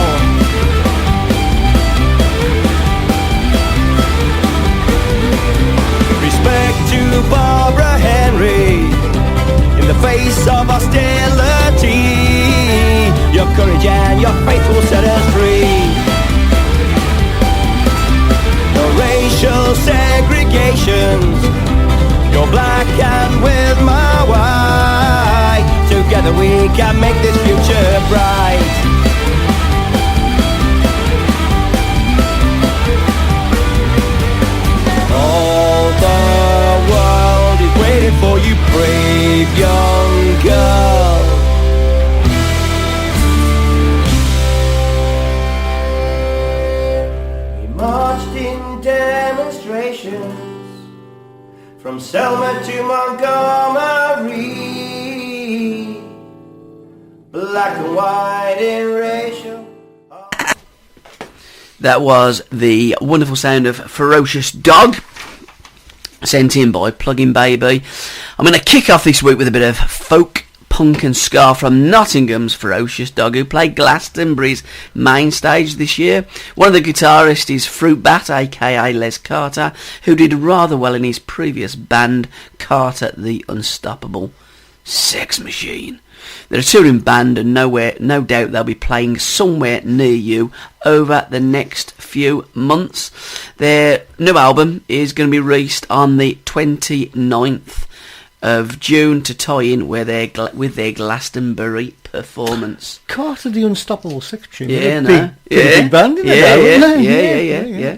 Respect to Barbara Henry in the face of hostility. Your courage and your faith will set us free. No racial segregations. You're black and with my white. Together we can make this future bright. All the world is waiting for you, brave young girl. We marched in demonstrations from Selma to Montgomery, black and white in racial. That was the wonderful sound of Ferocious Dog, sent in by Plug-in Baby. I'm going to kick off this week with a bit of folk, punk and ska from Nottingham's Ferocious Dog, who played Glastonbury's main stage this year. One of the guitarists is Fruit Bat, aka Les Carter, who did rather well in his previous band, Carter the Unstoppable Sex Machine. They're a touring band, and no doubt they'll be playing somewhere near you over the next few months. Their new album is going to be released on the 29th of June to tie in with their Glastonbury performance. Carter the Unstoppable Sex Machine. Yeah, big band, isn't it? Yeah.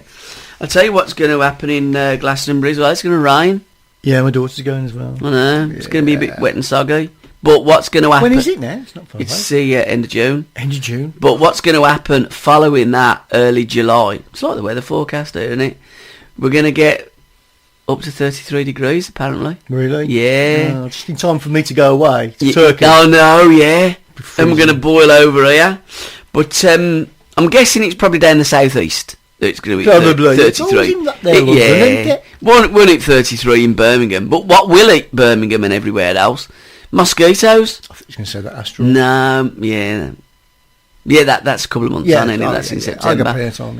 I'll tell you what's going to happen in Glastonbury as well. It's going to rain. Yeah, my daughter's going as well. I know. It's going to be a bit wet and soggy. But what's going to happen... When is it now? It's not far away. It's the end of June. End of June. But what's going to happen following that, early July? It's like the weather forecast, isn't it? We're going to get up to 33 degrees, apparently. Really? Yeah. Oh, just in time for me to go away to Turkey. Oh, no, yeah. And we're going to boil over here. But I'm guessing it's probably down the southeast. It's going to be probably 33. It's always in that there, London, yeah. isn't it? Won't it 33 in Birmingham? But what will it Birmingham and everywhere else? Mosquitoes? I thought you were going to say that astral. No, yeah. Yeah, that's a couple of months on anyway. That's in September.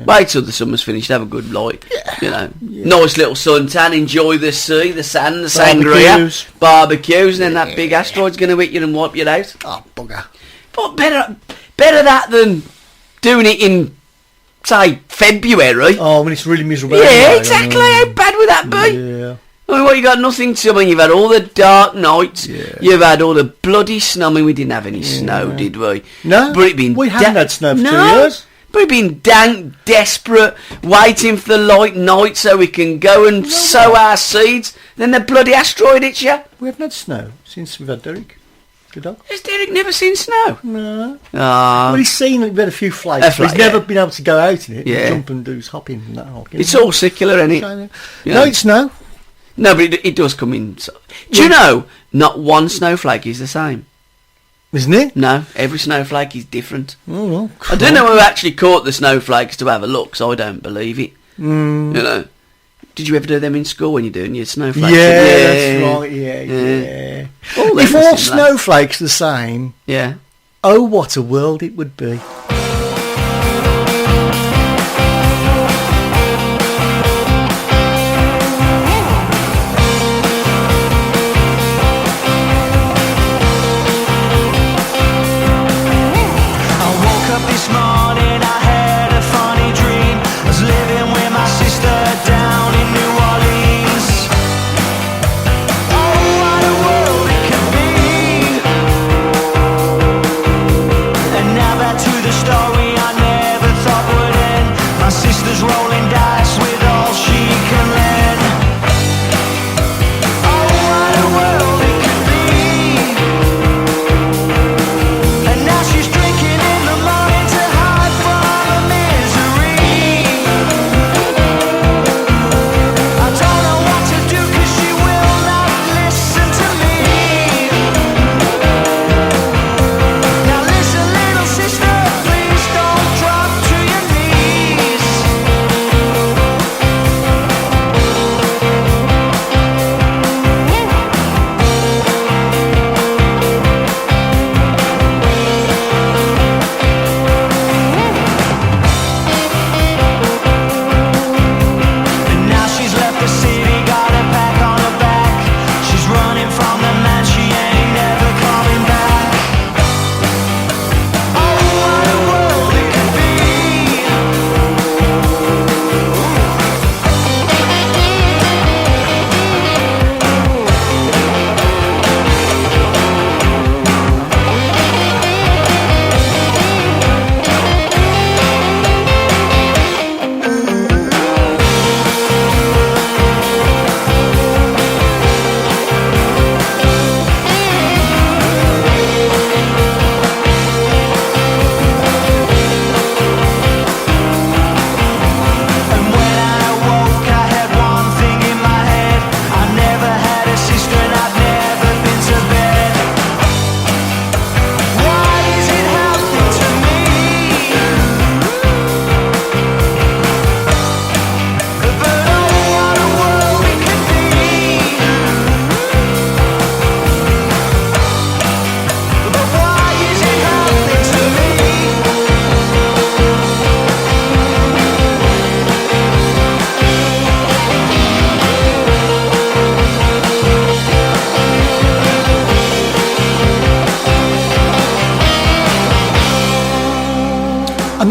Wait till the summer's finished. Have a good nice little suntan. Enjoy the sea, the sand, the sangria, barbecues, and then that big asteroid's going to hit you and wipe you out. Oh, bugger! But better that than doing it in, say, February. Oh, when it's really miserable. Yeah, exactly. How bad would that be? Yeah. I mean, you got nothing to... I mean, you've had all the dark nights. Yeah. You've had all the bloody snow. I mean, we didn't have any snow, did we? No. But we haven't had snow for 2 years. But we've been dank, desperate, waiting for the light night so we can go and sow our seeds. Then the bloody asteroid hits you. We haven't had snow since we've had Derek. Good dog. Has Derek never seen snow? No. Well, he's seen we've had a few flakes. He's never been able to go out in it. Yeah. Jump and do his hopping and that. It's all secular, isn't it? No, it's snow. No, but it does come in. Do you know, not one snowflake is the same. Isn't it? No, every snowflake is different. Oh, well, I don't know who actually caught the snowflakes to have a look, so I don't believe it. You know. Did you ever do them in school when you're doing your snowflakes? Yeah, that's right, yeah. If all snowflakes are the same, oh, what a world it would be.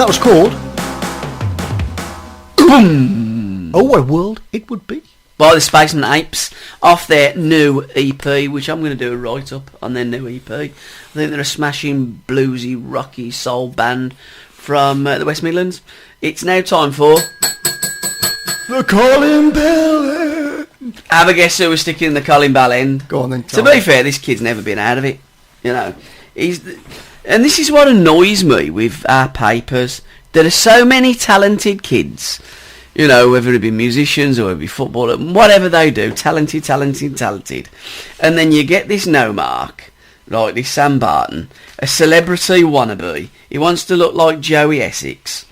that was called Oh, what a world it would be. By the Spaceman Apes, off their new EP, which I'm going to do a write-up on their new EP. I think they're a smashing, bluesy, rocky soul band from the West Midlands. It's now time for... The Colin Bell End. Have a guess who was sticking in the Colin Bell End. Go on then, To be fair, this kid's never been out of it. You know, and this is what annoys me with our papers. There are so many talented kids, you know, whether it be musicians or whether it be footballers, whatever they do, talented. And then you get this no mark, like this Sam Barton, a celebrity wannabe. He wants to look like Joey Essex,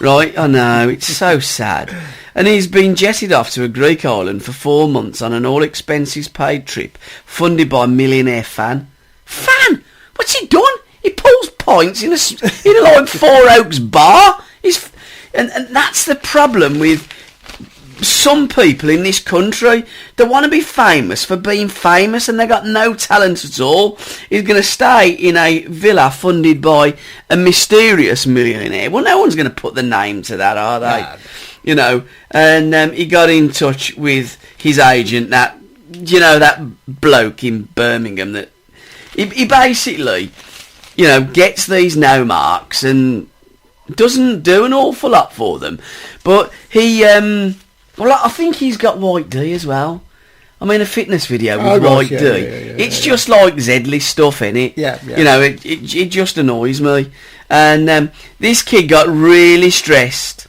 right? I know, it's so sad. And he's been jetted off to a Greek island for 4 months on an all-expenses paid trip, funded by a millionaire fan. Fan? What's he done? He pulls pints in a like Four Oaks bar. And that's the problem with some people in this country. They want to be famous for being famous, and they got no talent at all. He's going to stay in a villa funded by a mysterious millionaire. Well, no one's going to put the name to that, are they? No. You know, and he got in touch with his agent, that bloke in Birmingham, that he basically, you know, gets these no marks and doesn't do an awful lot for them. But he, I think he's got White D as well. I mean, a fitness video with White D. It's just like Zedley stuff, innit? Yeah. You know, it just annoys me. And this kid got really stressed.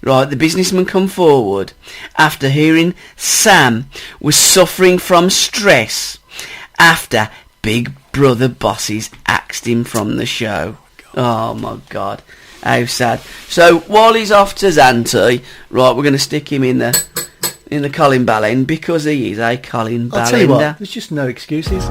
Right, the businessman come forward after hearing Sam was suffering from stress after Big Brother bosses axed him from the show. Oh my God, how sad. So while he's off to Zante, right, we're going to stick him in the Colin Bell End because he is a Colin Bell Ender. I'll tell you what, there's just no excuses.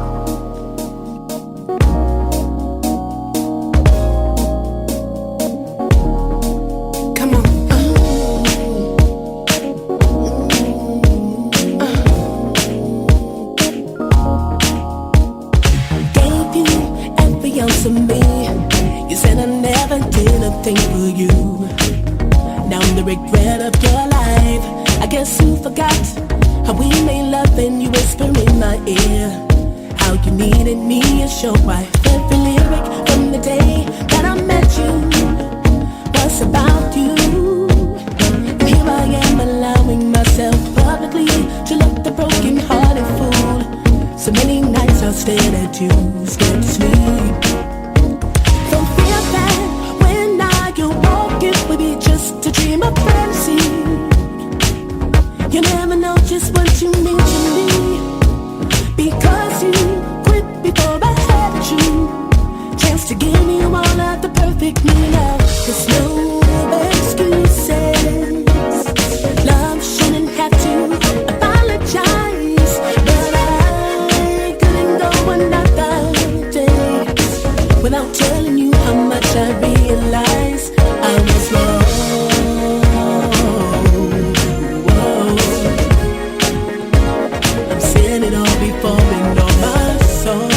Show why every lyric from the day that I met you was about you. And here I am allowing myself publicly to look the broken-hearted fool. So many nights I've stared at you, scared to sleep. Don't feel bad when you walk, it would be just a dream of fantasy. You never know just what you mean to me, because you quit before I chance to give you all of the perfect me now. There's no excuses. Love shouldn't have to apologize, but I couldn't go another day without telling you how much I realize I was wrong. I'm saying it all before and all my soul.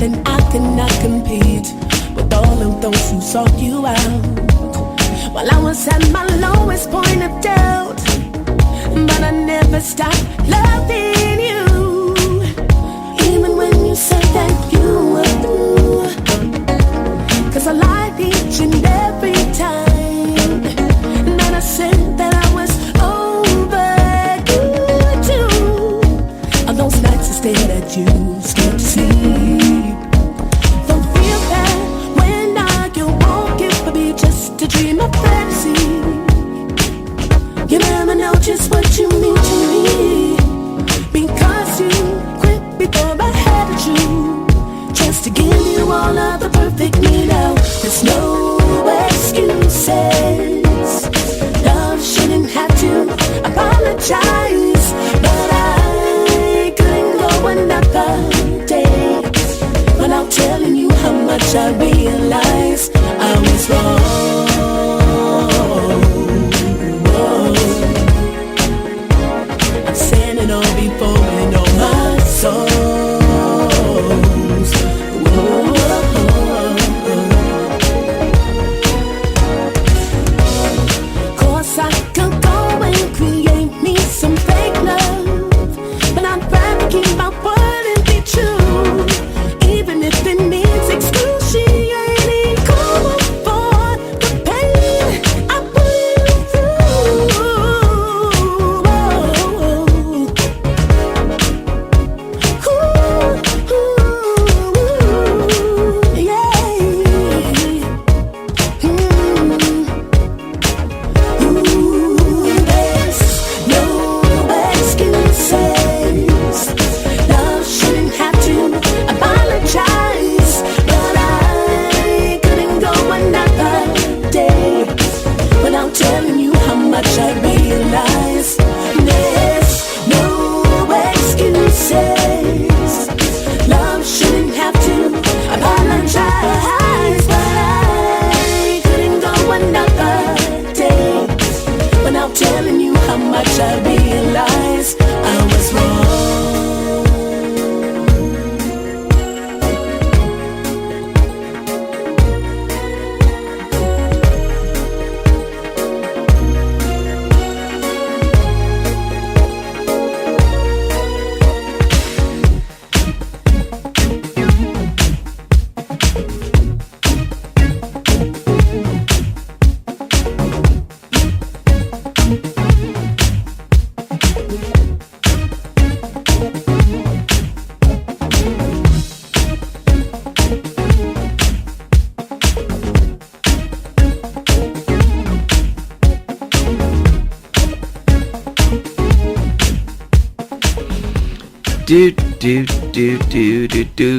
And I cannot compete with all of those who sought you out while I was at my lowest point of doubt. But I never stopped loving you, even when you said that you were through. Cause I lied each and every time, and then I said that I was over you too. On those nights I stared at you, scared to sleep. To dream of fantasy, you never know just what you mean to me, because you quit before I had a true chance to give you all of the perfect me now. There's no excuses. Love shouldn't have to apologize, but I couldn't go another day without telling you how much I realize I was wrong. I'm saying it all before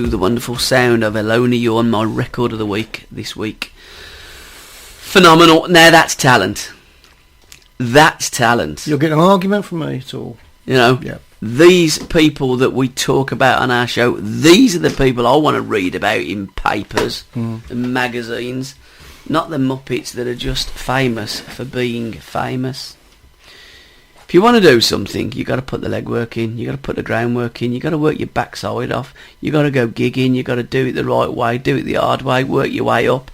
The wonderful sound of Elona Yawn, my record of the week this week. Phenomenal. Now that's talent. That's talent. You'll get an argument from me at all. You know, Yeah. These people that we talk about on our show, these are the people I want to read about in papers and magazines, not the Muppets that are just famous for being famous. If you want to do something, you got to put the legwork in, you got to put the groundwork in, you got to work your backside off, you got to go gigging, you got to do it the right way, do it the hard way, work your way up.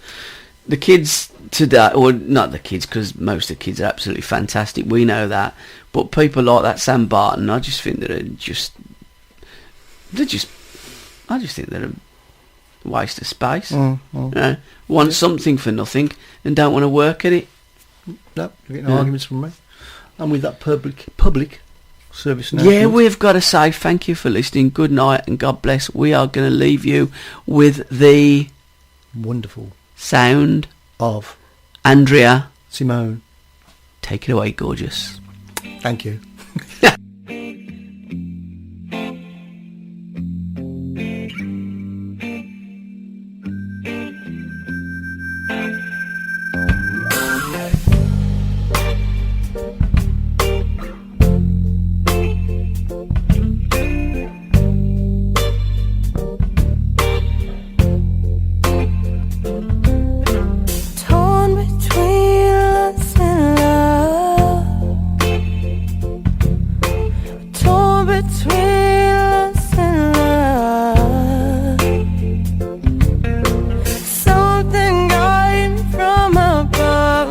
The kids today, or not the kids, because most of the kids are absolutely fantastic, we know that, but people like that Sam Barton, I just think that I just think they're a waste of space. You know, want something for nothing and don't want to work at it. No, you're getting arguments from me. And with that public service announcement. Yeah, we've got to say thank you for listening. Good night and God bless. We are going to leave you with the wonderful sound of Andrea Simone. Take it away, gorgeous. Thank you. Torn between lust and love. Torn between lust and love. Something going from above.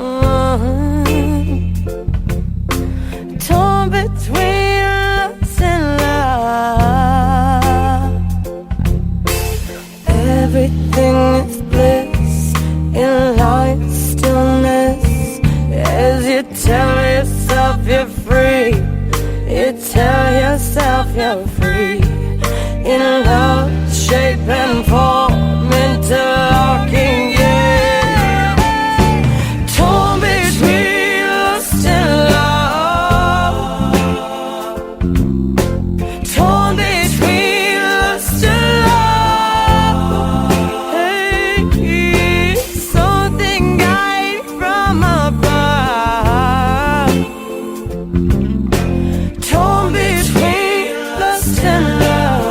Torn between lust and love. Everything is bliss in light stillness. As you tell yourself you're free, you tell yourself you're free. In love, shape and form, interlocking, yeah. Torn between lust and love. Torn between lust and love. Hey, something guiding from above. Torn between lust and love.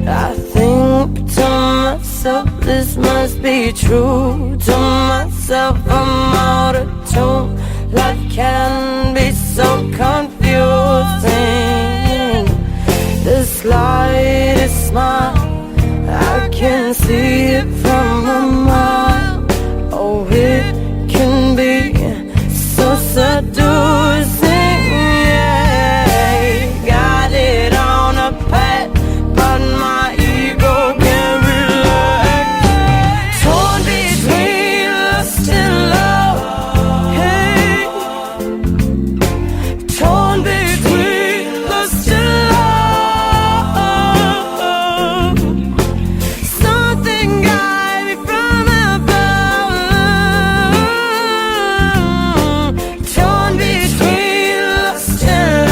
I think to myself, this must be true. To myself, I'm out of tune. Life can be so confusing. The slightest smile, I can see it from a mile. Oh, it can be so seducing, yeah. Got it on a pet, but my ego can't relax. Torn between lust and love, hey. Torn between lust and love. Something guide me from above. Torn between lust and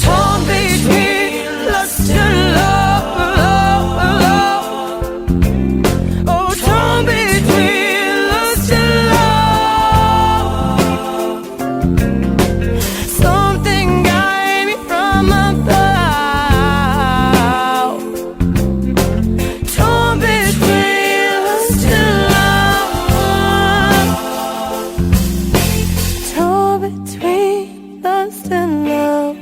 torn between lust and love. Oh, torn between lust and love. Something guide me from above. Torn between lust and love. Torn between lust and love.